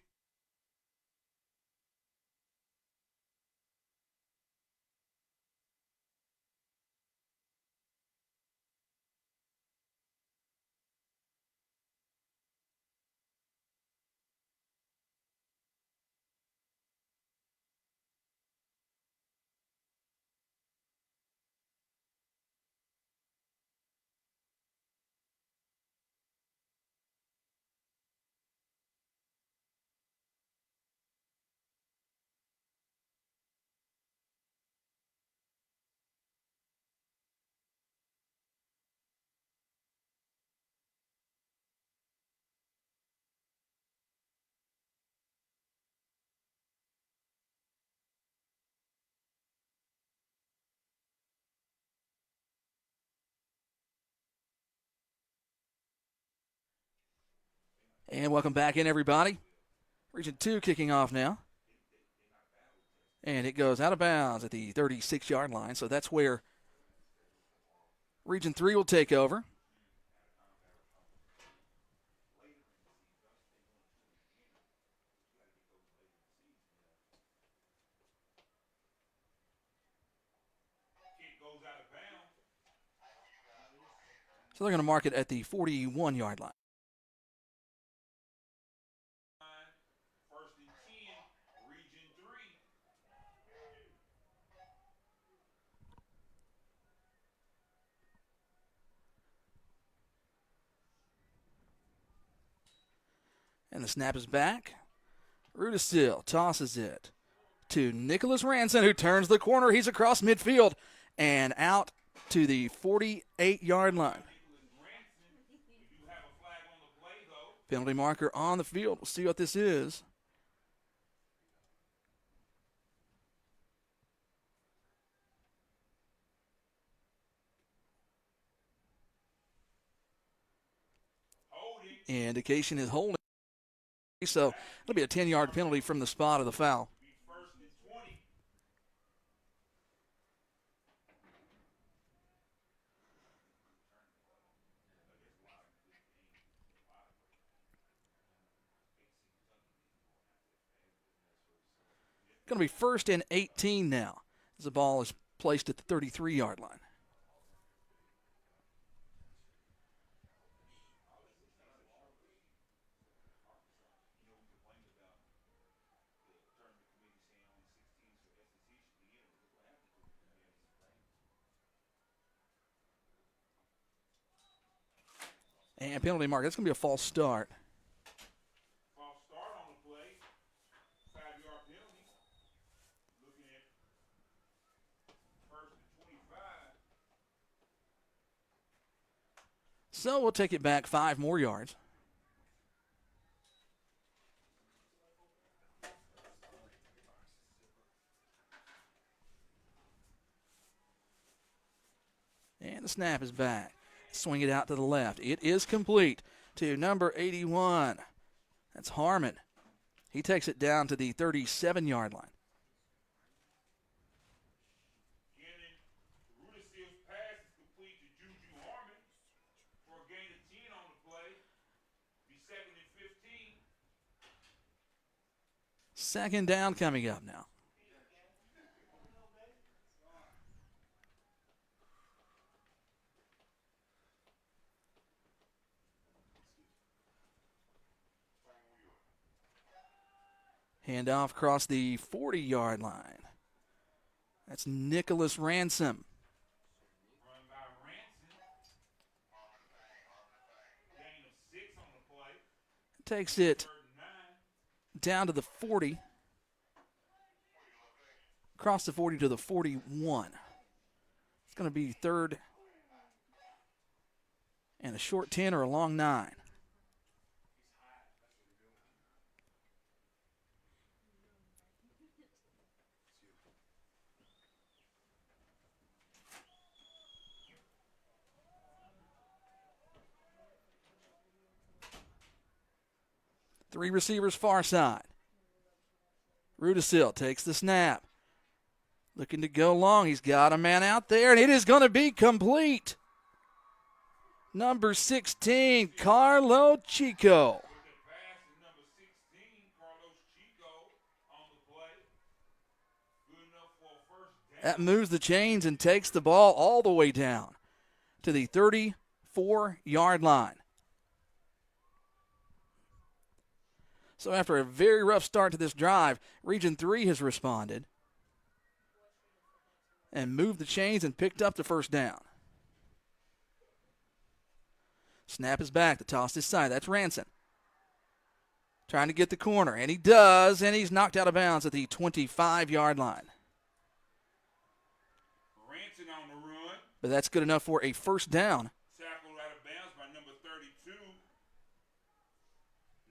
And welcome back in, everybody. Region 2 kicking off now. And it goes out of bounds at the 36-yard line. So that's where Region 3 will take over. Kick goes out of bounds. So they're going to mark it at the 41-yard line. First and 10, Region 3. And the snap is back. Rudisill tosses it to Nicholas Ranson, who turns the corner. He's across midfield and out to the 48-yard line. Nicholas Ranson. We do have a flag on the play, though. Penalty marker on the field. We'll see what this is. Holding. Indication is holding. So it'll be a 10-yard penalty from the spot of the foul. Be first and 20. Going to be 1st and 18 now as the ball is placed at the 33-yard line. And penalty mark. That's going to be a false start. False start on the play. 5-yard penalty. Looking at 1st and 25. So we'll take it back 5 more yards. And the snap is back. Swing it out to the left. It is complete to number 81. That's Harmon. He takes it down to the 37-yard line. Gannon, Rudisill's pass is complete to Juju Harmon for a gain of 10 on the play. Be 2nd and 15. Second down coming up now. Handoff across the 40-yard line. That's Nicholas Ransom. Run by Ranson. Gain of 6 on the play. Takes it 3rd and 9. down to the 40. Across the 40 to the 41. It's going to be 3rd and a short 10 or a long 9. Three receivers far side. Rudisill takes the snap. Looking to go long. He's got a man out there, and it is going to be complete. Number 16, Carlo Chico. With the pass is number 16, Carlos Chico on the play. Good enough for a 1st down. That moves the chains and takes the ball all the way down to the 34-yard line. So after a very rough start to this drive, Region 3 has responded and moved the chains and picked up the 1st down. Snap is back. The toss this side. That's Ranson. Trying to get the corner, and he does, and he's knocked out of bounds at the 25-yard line. Ranson on the run. But that's good enough for a 1st down. Tackled out of bounds by number 32,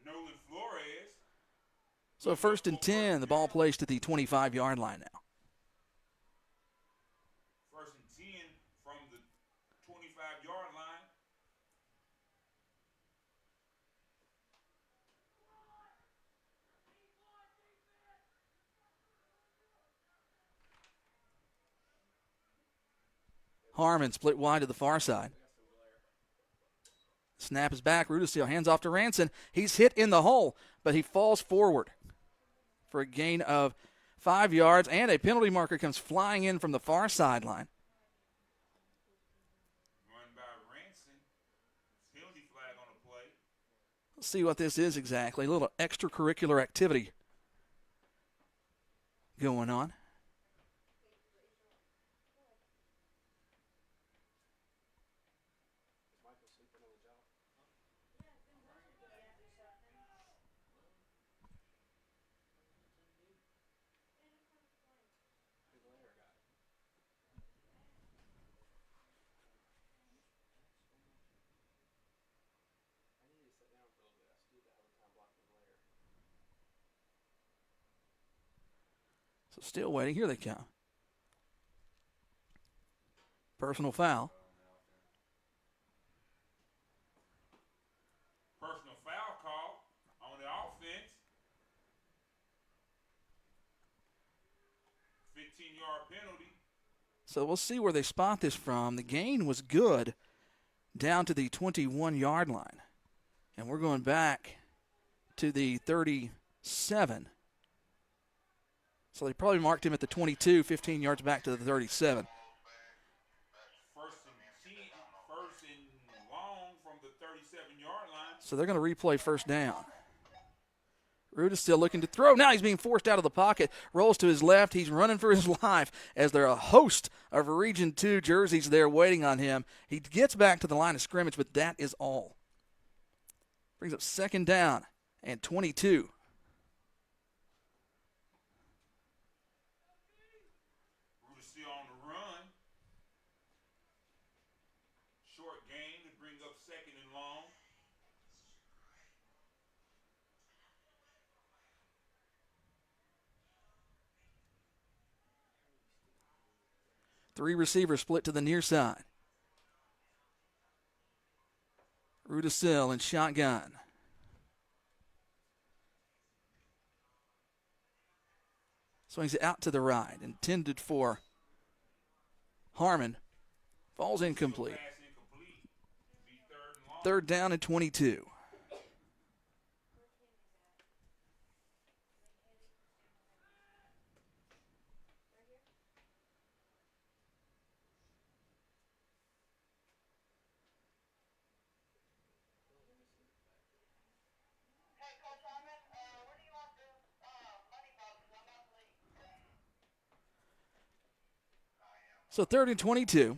Nolan Flores. So 1st and 10, the ball placed at the 25-yard line now. 1st and 10 from the 25-yard line. Harmon split wide to the far side. Snap is back. Rudisill hands off to Ranson. He's hit in the hole, but he falls forward for a gain of 5 yards, and a penalty marker comes flying in from the far sideline. Run by Ranson. Penalty flag on the play. Let's see what this is exactly. A little extracurricular activity going on. So still waiting. Here they come. Personal foul. Personal foul call on the offense. 15-yard penalty. So we'll see where they spot this from. The gain was good down to the 21-yard line. And we're going back to the 37. So they probably marked him at the 22, 15 yards back to the 37. First and 10, first and long from the 37-yard line. So they're going to replay first down. Root is still looking to throw. Now he's being forced out of the pocket. Rolls to his left. He's running for his life as there are a host of Region 2 jerseys there waiting on him. He gets back to the line of scrimmage, but that is all. Brings up second down and 22. Root is still on the run. Short game to bring up second and long. Three receivers split to the near side. Rudisill in shotgun. Swings it out to the right, intended for Harmon. Falls incomplete. Pass incomplete. Be third and long. Third down and 22. So third and 22.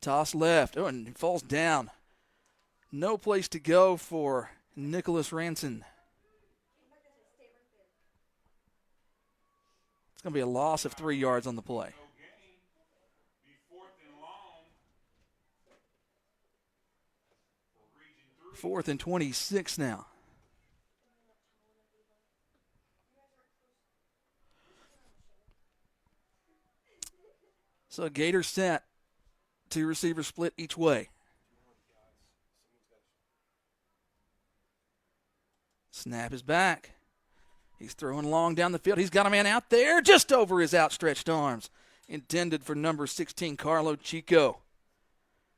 Toss left. Oh, and he falls down. No place to go for Nicholas Ranson. It's going to be a loss of 3 yards on the play. No gain. Be fourth and long. For Region 3. Fourth and 26 now. So Gators set. Two receivers split each way. Snap is back. He's throwing long down the field. He's got a man out there just over his outstretched arms. Intended for number 16, Carlo Chico.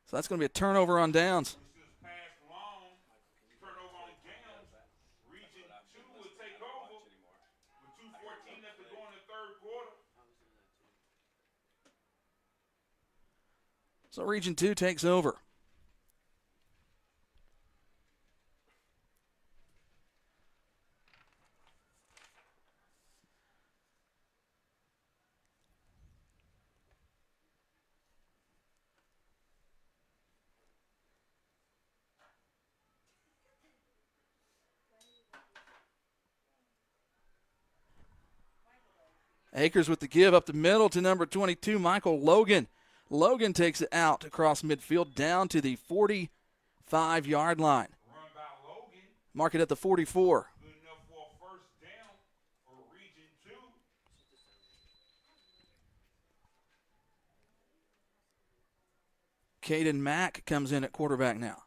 So that's going to be a turnover on downs. Pass long. Turnover on downs. Region 2 will take over with 2:14 left to go in the third quarter. So Region 2 takes over. Akers with the give up the middle to number 22, Michael Logan. Logan takes it out across midfield down to the 45-yard line. Run by Logan. Mark it at the 44. Good enough for a first down for Region 2. Caden Mack comes in at quarterback now.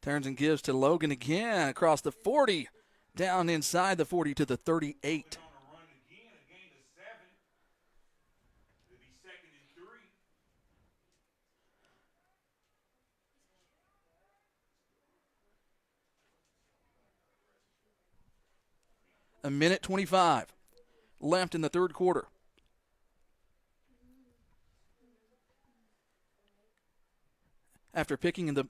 Turns and gives to Logan again across the 40, down inside the 40 to the 38. On the run again, a gain of 7. It'll be second and 3. A minute 25 left in the third quarter. After picking up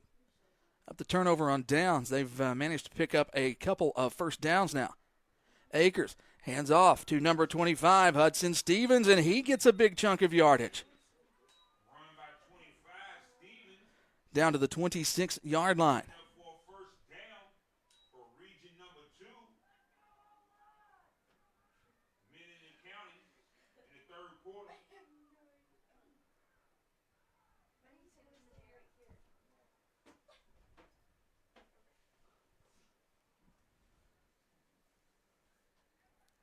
the turnover on downs, they've managed to pick up a couple of first downs now. Akers hands off to number 25, Hudson Stevens, and he gets a big chunk of yardage. Run by 25. Stevens. Down to the 26-yard line. Enough for a first down for Region number 2. Minute and counting in the third quarter.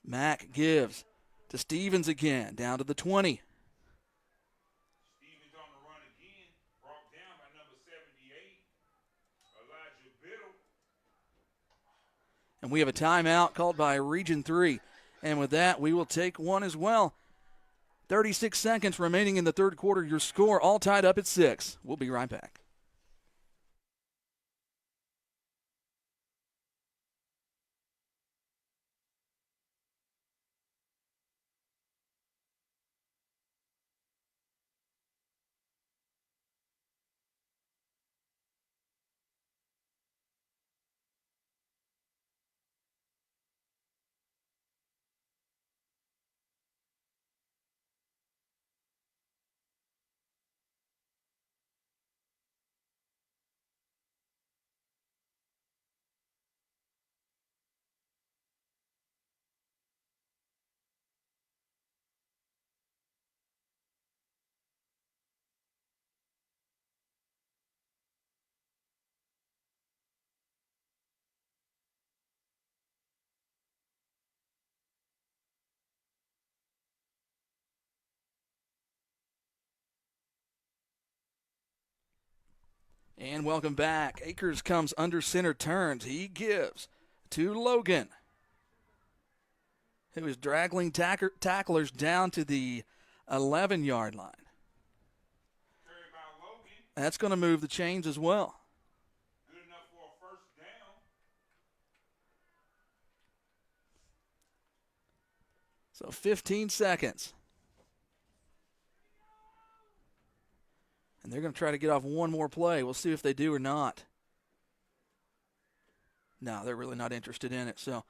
Mack gives to Stevens again, down to the 20. Stevens on the run again. Brought down by number 78, Elijah Biddle. And we have a timeout called by Region 3. And with that, we will take one as well. 36 seconds remaining in the third quarter. Your score all tied up at 6. We'll be right back. And welcome back. Akers comes under center, turns. He gives to Logan, who is dragging tacklers down to the 11-yard line. Carry by Logan. That's going to move the chains as well. Good enough for a first down. So 15 seconds. And they're going to try to get off one more play. We'll see if they do or not. No, they're really not interested in it. So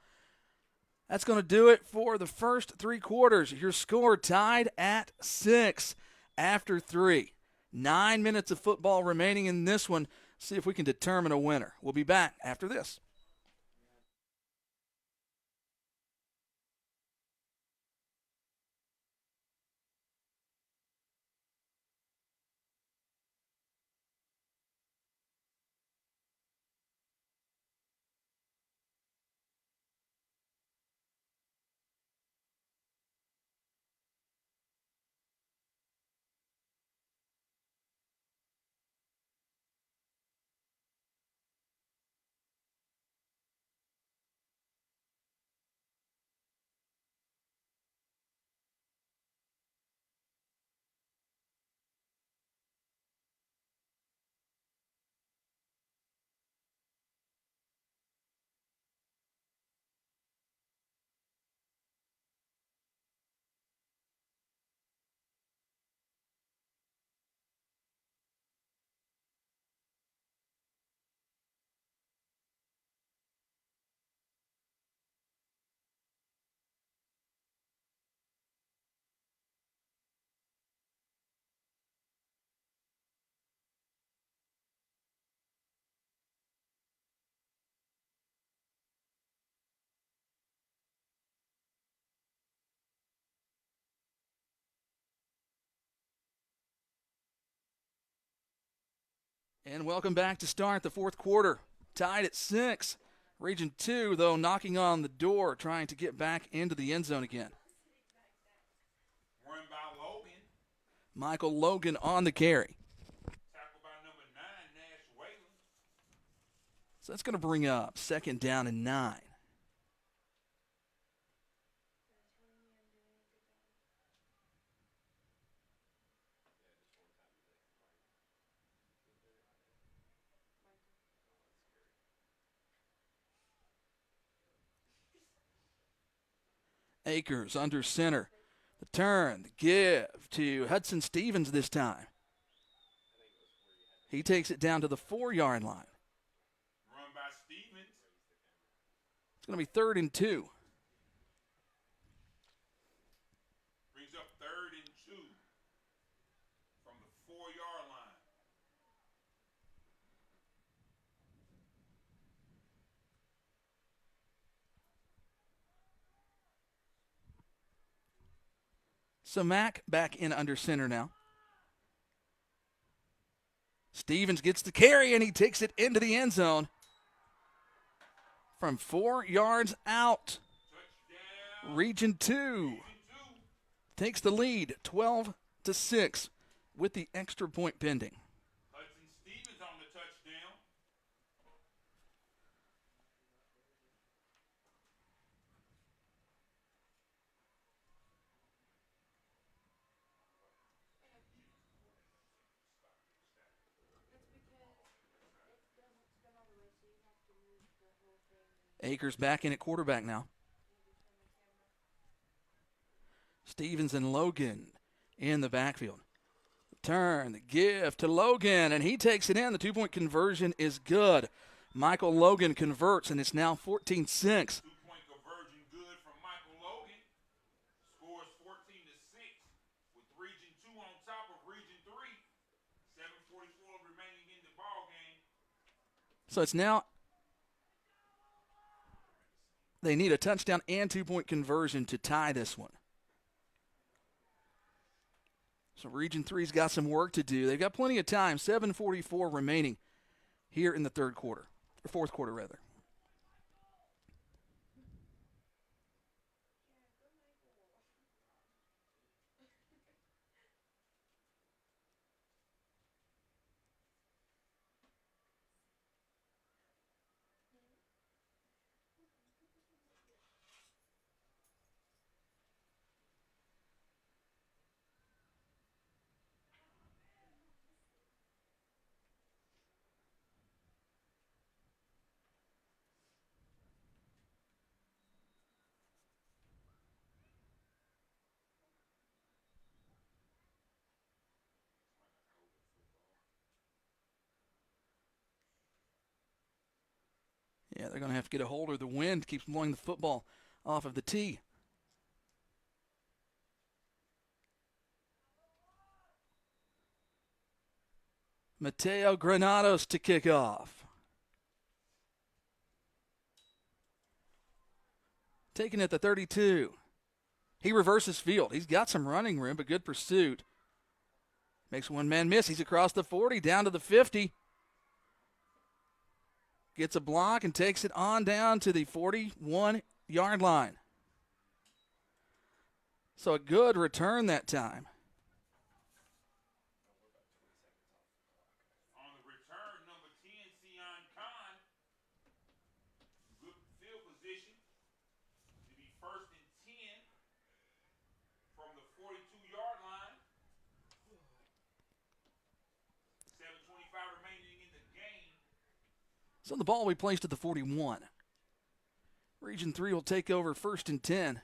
that's going to do it for the first 3 quarters. Your score tied at 6 after 3. 9 minutes of football remaining in this one. See if we can determine a winner. We'll be back after this. And welcome back to start the fourth quarter. Tied at 6. Region 2, though, knocking on the door, trying to get back into the end zone again. Run by Logan. Michael Logan on the carry. Tackled by number 9, Nash Whalen. So that's going to bring up 2nd down and 9. Akers under center. The turn, the give to Hudson Stevens this time. He takes it down to the 4-yard line. Run by Stevens. It's going to be 3rd and 2. Brings up 3rd and 2 from the 4-yard line. So Mack back in under center now. Stevens gets the carry, and he takes it into the end zone from 4 yards out. Touchdown. Region 2 Region 2. takes the lead, 12-6, with the extra point pending. Hudson Stevens on the touchdown. Akers back in at quarterback now. Stevens and Logan in the backfield. Turn, the give to Logan, and he takes it in. The 2-point conversion is good. Michael Logan converts, and it's now 14-6. 2-point conversion good from Michael Logan. Scores 14-6 with Region 2 on top of Region 3. 7:44 remaining in the ball game. So it's now they need a touchdown and 2-point conversion to tie this one. So Region 3's got some work to do. They've got plenty of time. 7:44 remaining here in the third quarter, or fourth quarter rather. Yeah, they're going to have to get a hold of the wind. Keeps blowing the football off of the tee. Mateo Granados to kick off. Taking it to 32. He reverses field. He's got some running room, but good pursuit. Makes one man miss. He's across the 40, down to the 50. Gets a block and takes it on down to the 41-yard line. So a good return that time. On the return, number 10, Sion Khan. Good field position to be 1st and 10 from the 42-yard line. 7:25 remaining in the game. So the ball will be placed at the 41. Region 3 will take over 1st and 10.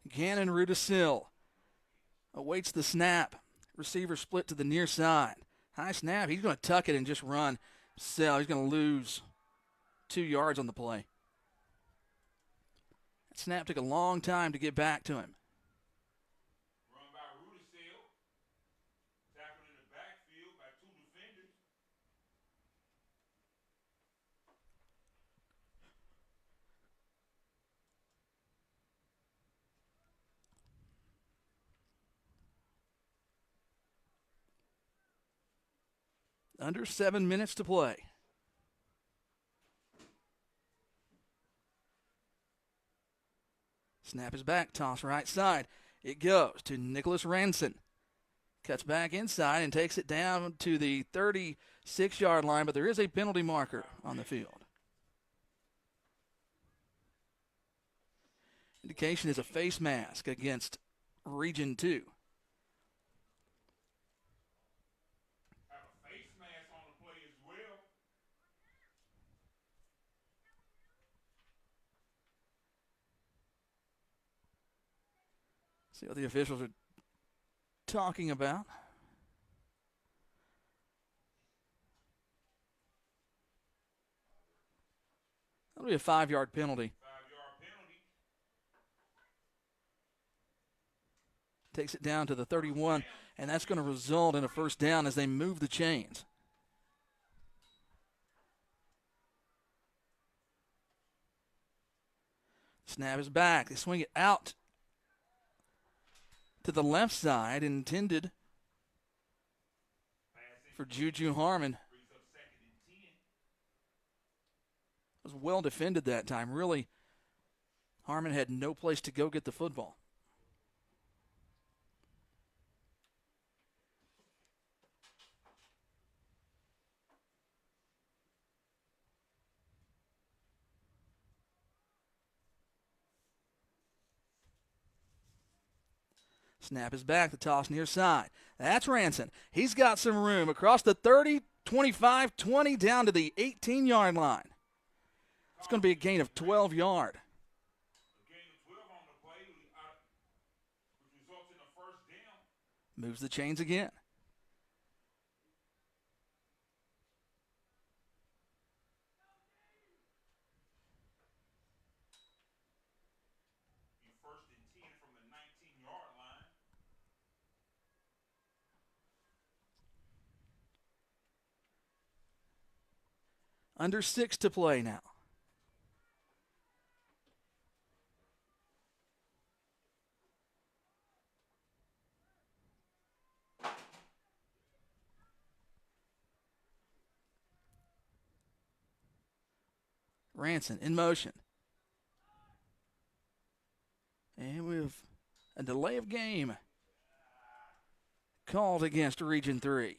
Gannon Rudisil awaits the snap. Receiver split to the near side. High snap. He's going to tuck it and just run. Sell. He's going to lose 2 yards on the play. That snap took a long time to get back to him. Run by Rudisil. Tackled in the backfield by 2 defenders. Under 7 minutes to play. Snap is back, toss right side. It goes to Nicholas Ranson. Cuts back inside and takes it down to the 36-yard line, but there is a penalty marker on the field. Indication is a face mask against Region 2. Have a face mask on the play as well. See what the officials are talking about. That'll be a 5-yard penalty. 5-yard penalty. Takes it down to the 31, and that's going to result in a first down as they move the chains. Snap is back. They swing it out to the left side, intended for Juju Harmon. Brings up 2nd and 10. Was well defended that time. Really, Harmon had no place to go get the football. Snap is back. The toss near side. That's Ranson. He's got some room across the 30, 25, 20 down to the 18-yard line. It's going to be a gain of 12 yard. A gain of 12 on the play, which results in a first down. Moves the chains again. Be first and 10 from the 19-yard line. Under 6 to play now. Ranson in motion. And we have a delay of game called against Region 3.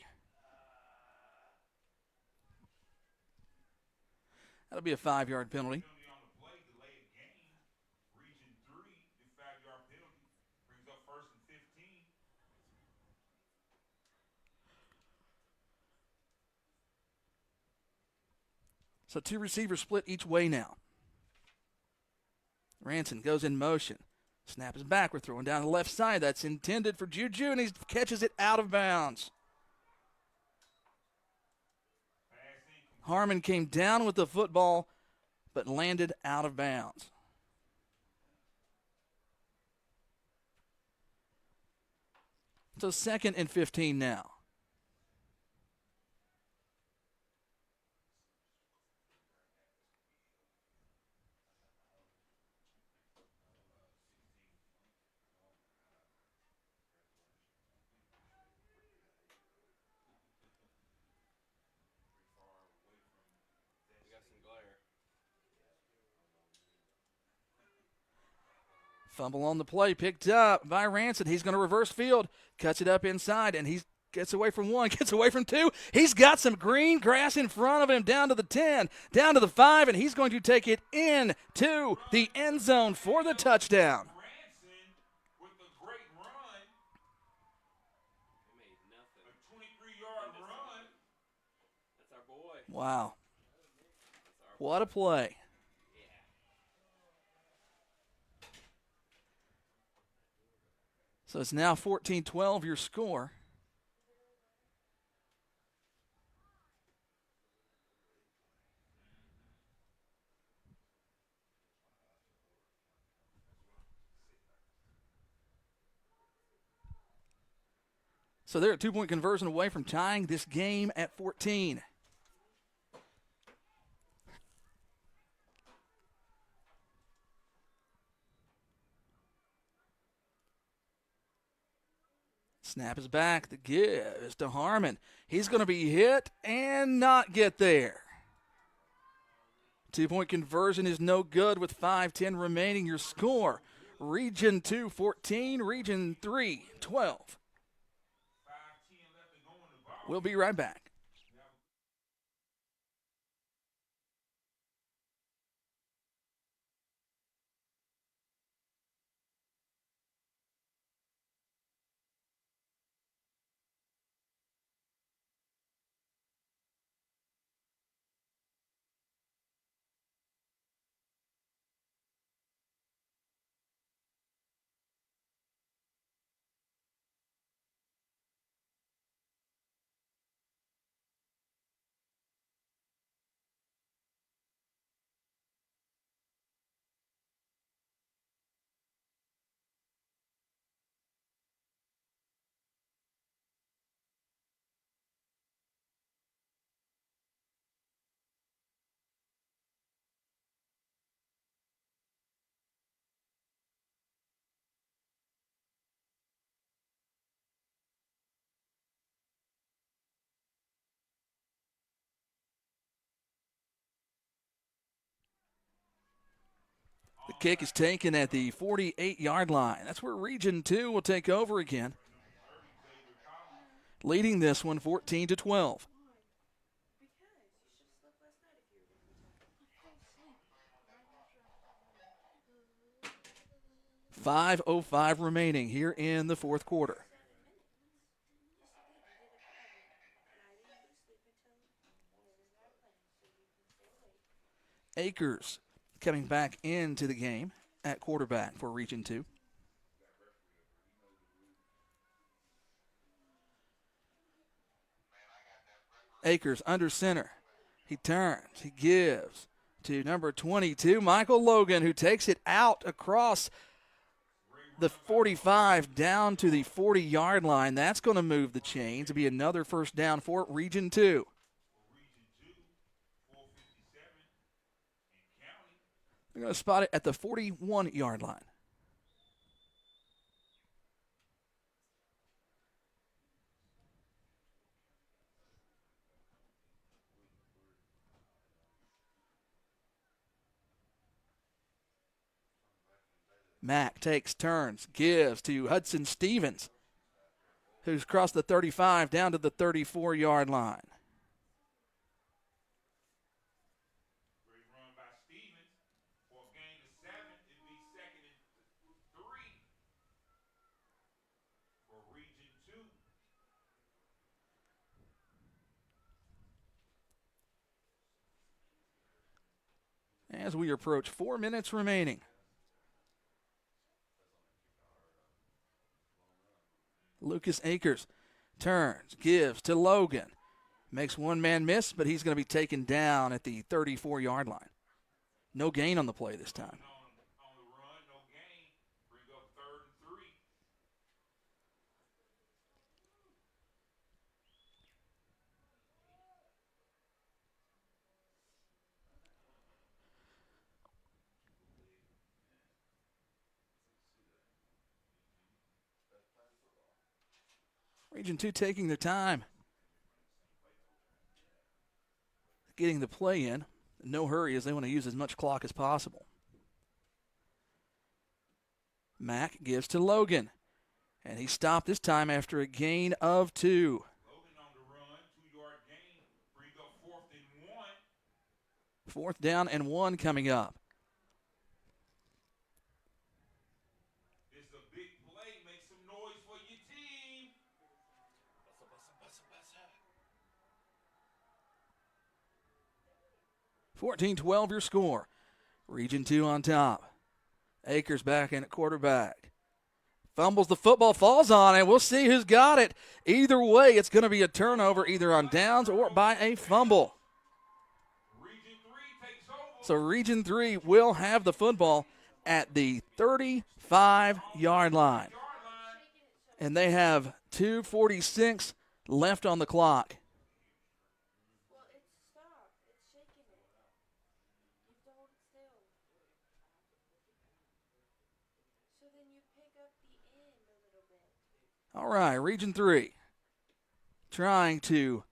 That'll be a 5-yard penalty. Penalty on the play, delay of game. Region 3, the 5-yard penalty brings up first and 15. So 2 receivers split each way now. Ranson goes in motion. Snap is back. We're throwing down the left side. That's intended for Juju, and he catches it out of bounds. Harmon came down with the football, but landed out of bounds. So 2nd and 15 now. We got some glare. Fumble on the play, picked up by Ranson. He's going to reverse field, cuts it up inside, and he gets away from 1, gets away from 2. He's got some green grass in front of him down to the 10, down to the 5, and he's going to take it into the end zone for the touchdown. Ranson with a great run, They made nothing. a 23-yard run. That's our boy. Wow. That's our What a play. Yeah. So it's now 14-12 your score. So they're a 2-point conversion away from tying this game at 14. Snap is back. The give is to Harmon. He's going to be hit and not get there. 2-point conversion is no good with 5:10 remaining. Your score, Region 2, 14, Region 3, 12. 5:10 left to go in the ball. We'll be right back. The kick is taken at the 48-yard line. That's where Region 2 will take over again, leading this one 14-12. 5:05 remaining here in the fourth quarter. Akers coming back into the game at quarterback for Region 2. Akers under center. He turns. He gives to number 22, Michael Logan, who takes it out across the 45 down to the 40-yard line. That's going to move the chain to be another first down for Region 2. They're going to spot it at the 41-yard line. Mack takes turns, gives to Hudson Stevens, who's crossed the 35 down to the 34-yard line. Great run by Stevens for a gain of 7. It'd be 2nd and 3 for Region 2. As we approach 4 minutes remaining. Lucas Akers turns, gives to Logan. Makes one man miss, but he's going to be taken down at the 34-yard line. No gain on the play this time. On the run, no gain. Bring up 3rd and 3. Region 2 taking their time, getting the play in. No hurry as they want to use as much clock as possible. Mack gives to Logan, and he stopped this time after a gain of 2. Logan on the run, 2-yard gain. Bring up 4th and 1. Fourth down and 1 coming up. This is a big play. Make some noise for your team. 14-12 your score. Region 2 on top. Akers back in at quarterback. Fumbles the football, falls on it. We'll see who's got it. Either way, it's going to be a turnover either on downs or by a fumble. Region 3 takes over. So Region 3 will have the football at the 35-yard line. And they have 2:46 left on the clock. Well, it's stopped. It's shaking it. You have to hold it still. So then you pick up the end a little bit. All right, Region 3 trying to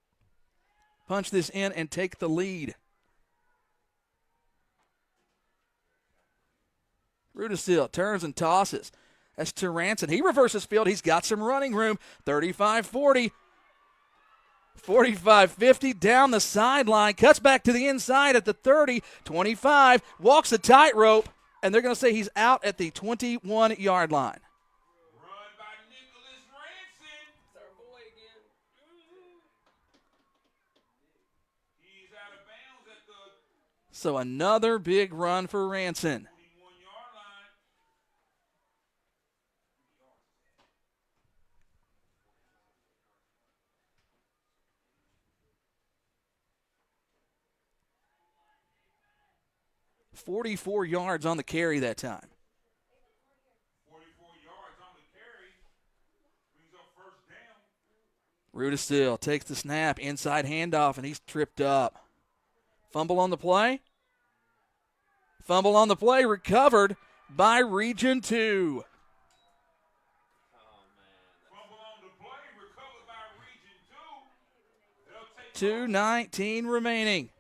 punch this in and take the lead. Rudisill turns and tosses. That's to Ranson. He reverses field. He's got some running room. 35-40. 45-50 down the sideline. Cuts back to the inside at the 30. 25. Walks the tightrope. And they're going to say he's out at the 21-yard line. Run by Nicholas Ranson. It's our boy again. He's out of bounds at the So another big run for Ranson. 41-yard line. 44 yards on the carry that time. 44 yards on the carry. Brings up first down. Rudisill takes the snap, inside handoff, and he's tripped up. Fumble on the play. Fumble on the play, recovered by Region 2. Fumble on the play, recovered by Region 2. They'll take 2:19 remaining. 2:19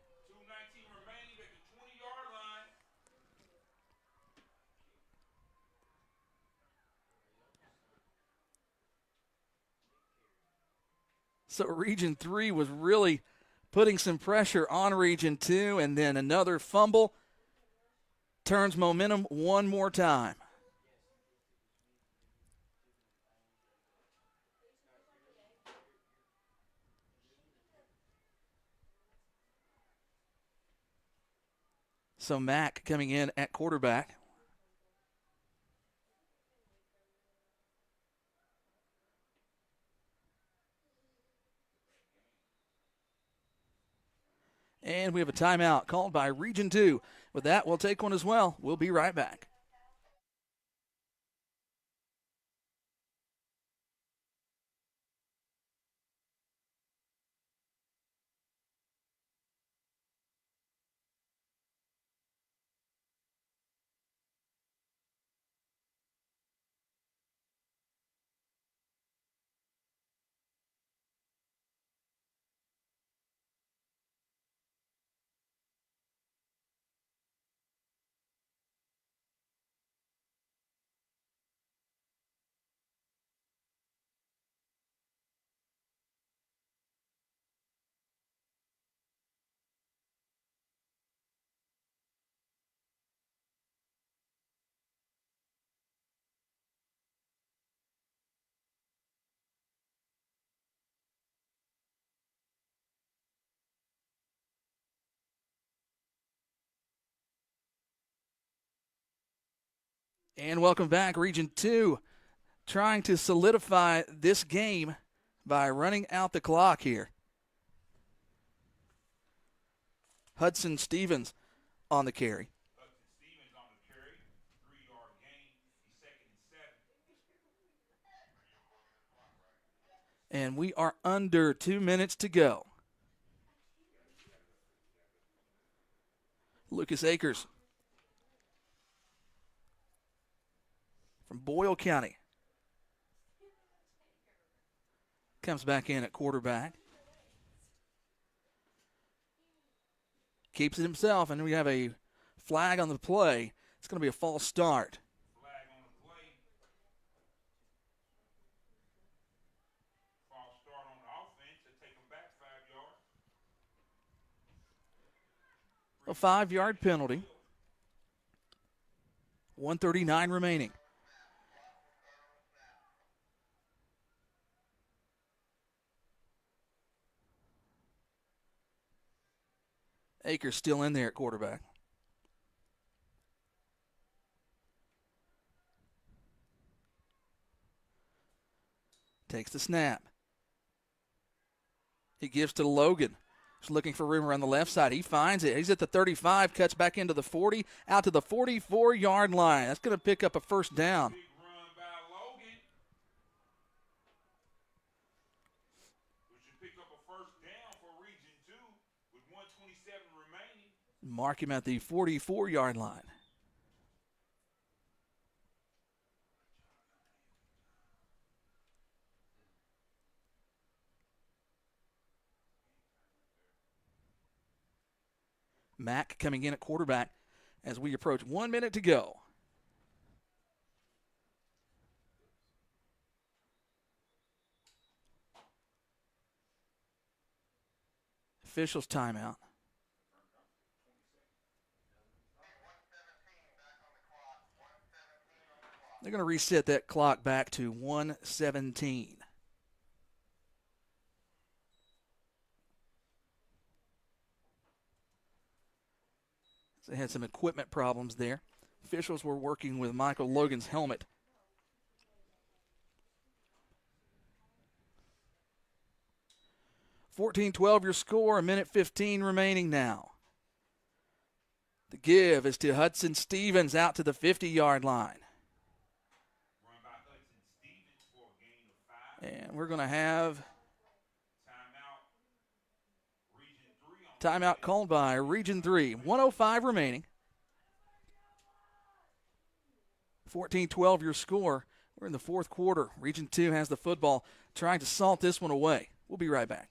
remaining at the 20-yard line. So Region 3 was really putting some pressure on Region 2, and then another fumble turns momentum one more time. So Mack coming in at quarterback. And we have a timeout called by Region 2. With that, we'll take one as well. We'll be right back. And welcome back, Region 2, trying to solidify this game by running out the clock here. Hudson Stevens on the carry. Hudson Stevens on the carry, 3-yard gain. He's 2nd and 7. And we are under 2 minutes to go. Lucas Akers from Boyle County comes back in at quarterback. Keeps it himself, and we have a flag on the play. It's going to be a false start. Flag on the play. False start on the offense to take him back 5 yards. A 5-yard penalty. 1:39 remaining. Akers still in there at quarterback. Takes the snap. He gives to Logan. He's looking for room around the left side. He finds it. He's at the 35, cuts back into the 40, out to the 44-yard line. That's going to pick up a first down. Big run by Logan. We should pick up a first down for Region 2 with 1:27 remaining. Mark him at the 44-yard line. Mack coming in at quarterback as we approach 1 minute to go. Officials timeout. They're going to reset that clock back to 1:17. They had some equipment problems there. Officials were working with Michael Logan's helmet. (14-12) your score, 1:15 remaining now. The give is to Hudson Stevens out to the 50-yard line. Run by Hudson Stevens for a gain of 5. And we're going to have Timeout. Region 3 on timeout called by Region 3. 1:05 remaining. 14-12 your score. We're in the fourth quarter. Region 2 has the football, trying to salt this one away. We'll be right back.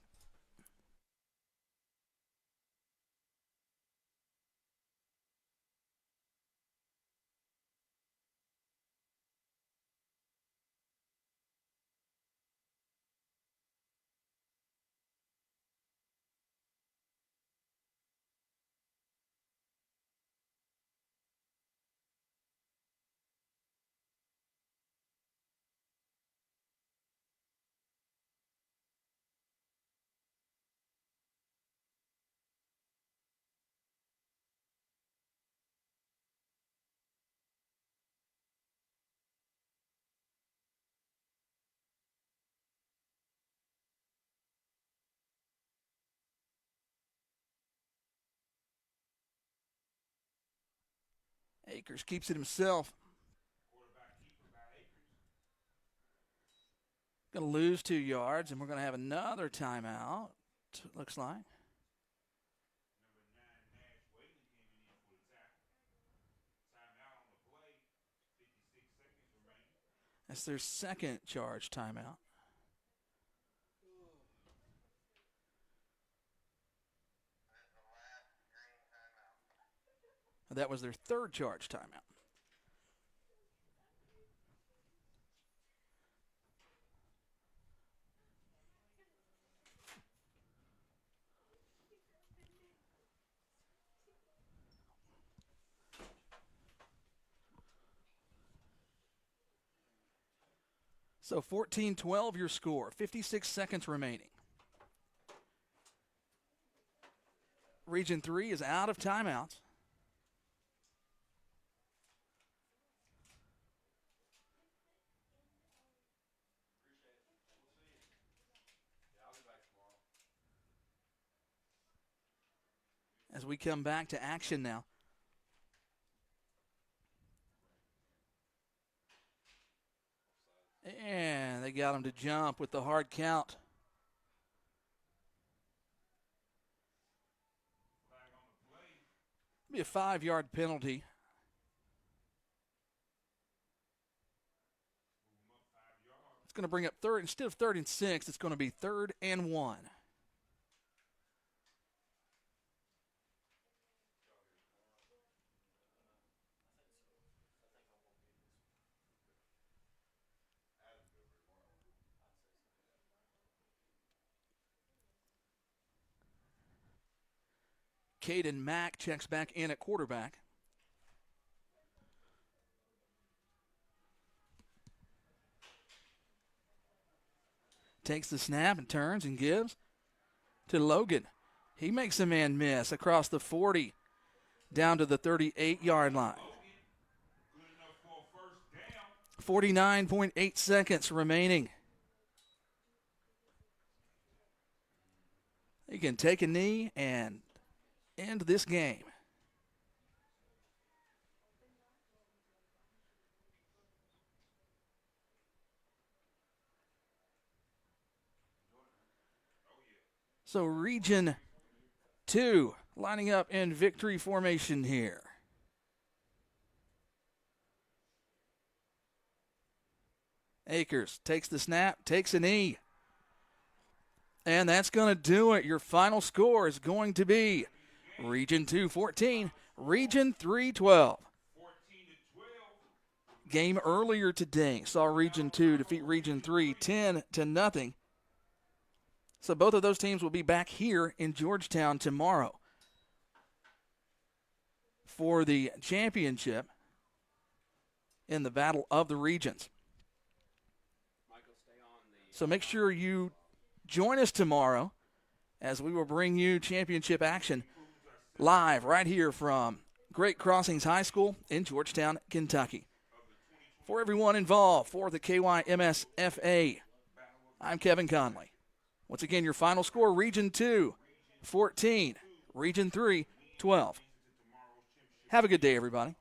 Akers keeps it himself. Quarterback keeper by Akers. Going to lose 2 yards, and we're going to have another timeout, looks like. Number 9, Nash Whalen came in for the tackle. Timeout on the play. 56 seconds remaining. That's their second charge timeout. That was their third charge timeout. So 14-12 your score, 56 seconds remaining. Region 3 is out of timeouts. As we come back to action now. And they got him to jump with the hard count. Flag on the play. Be a 5-yard penalty. Move him up 5 yards. It's going to bring up third. Instead of 3rd and 6, it's going to be 3rd and 1. Caden Mack checks back in at quarterback. Takes the snap and turns and gives to Logan. He makes a man miss across the 40 down to the 38-yard line. Good enough for a first down. 49.8 seconds remaining. He can take a knee and end this game. So Region 2 lining up in victory formation here. Akers takes the snap, takes a knee. And that's going to do it. Your final score is going to be Region 2 14, Region 3 12. 14-12. Game earlier today saw Region 2 defeat Region 3 10-0. So both of those teams will be back here in Georgetown tomorrow for the championship in the Battle of the Regions. Michael, stay on the. So make sure you join us tomorrow as we will bring you championship action live right here from Great Crossings High School in Georgetown, Kentucky. For everyone involved for the KYMSFA, I'm Kevin Conley. Once again, your final score, Region 2, 14, Region 3, 12. Have a good day, everybody.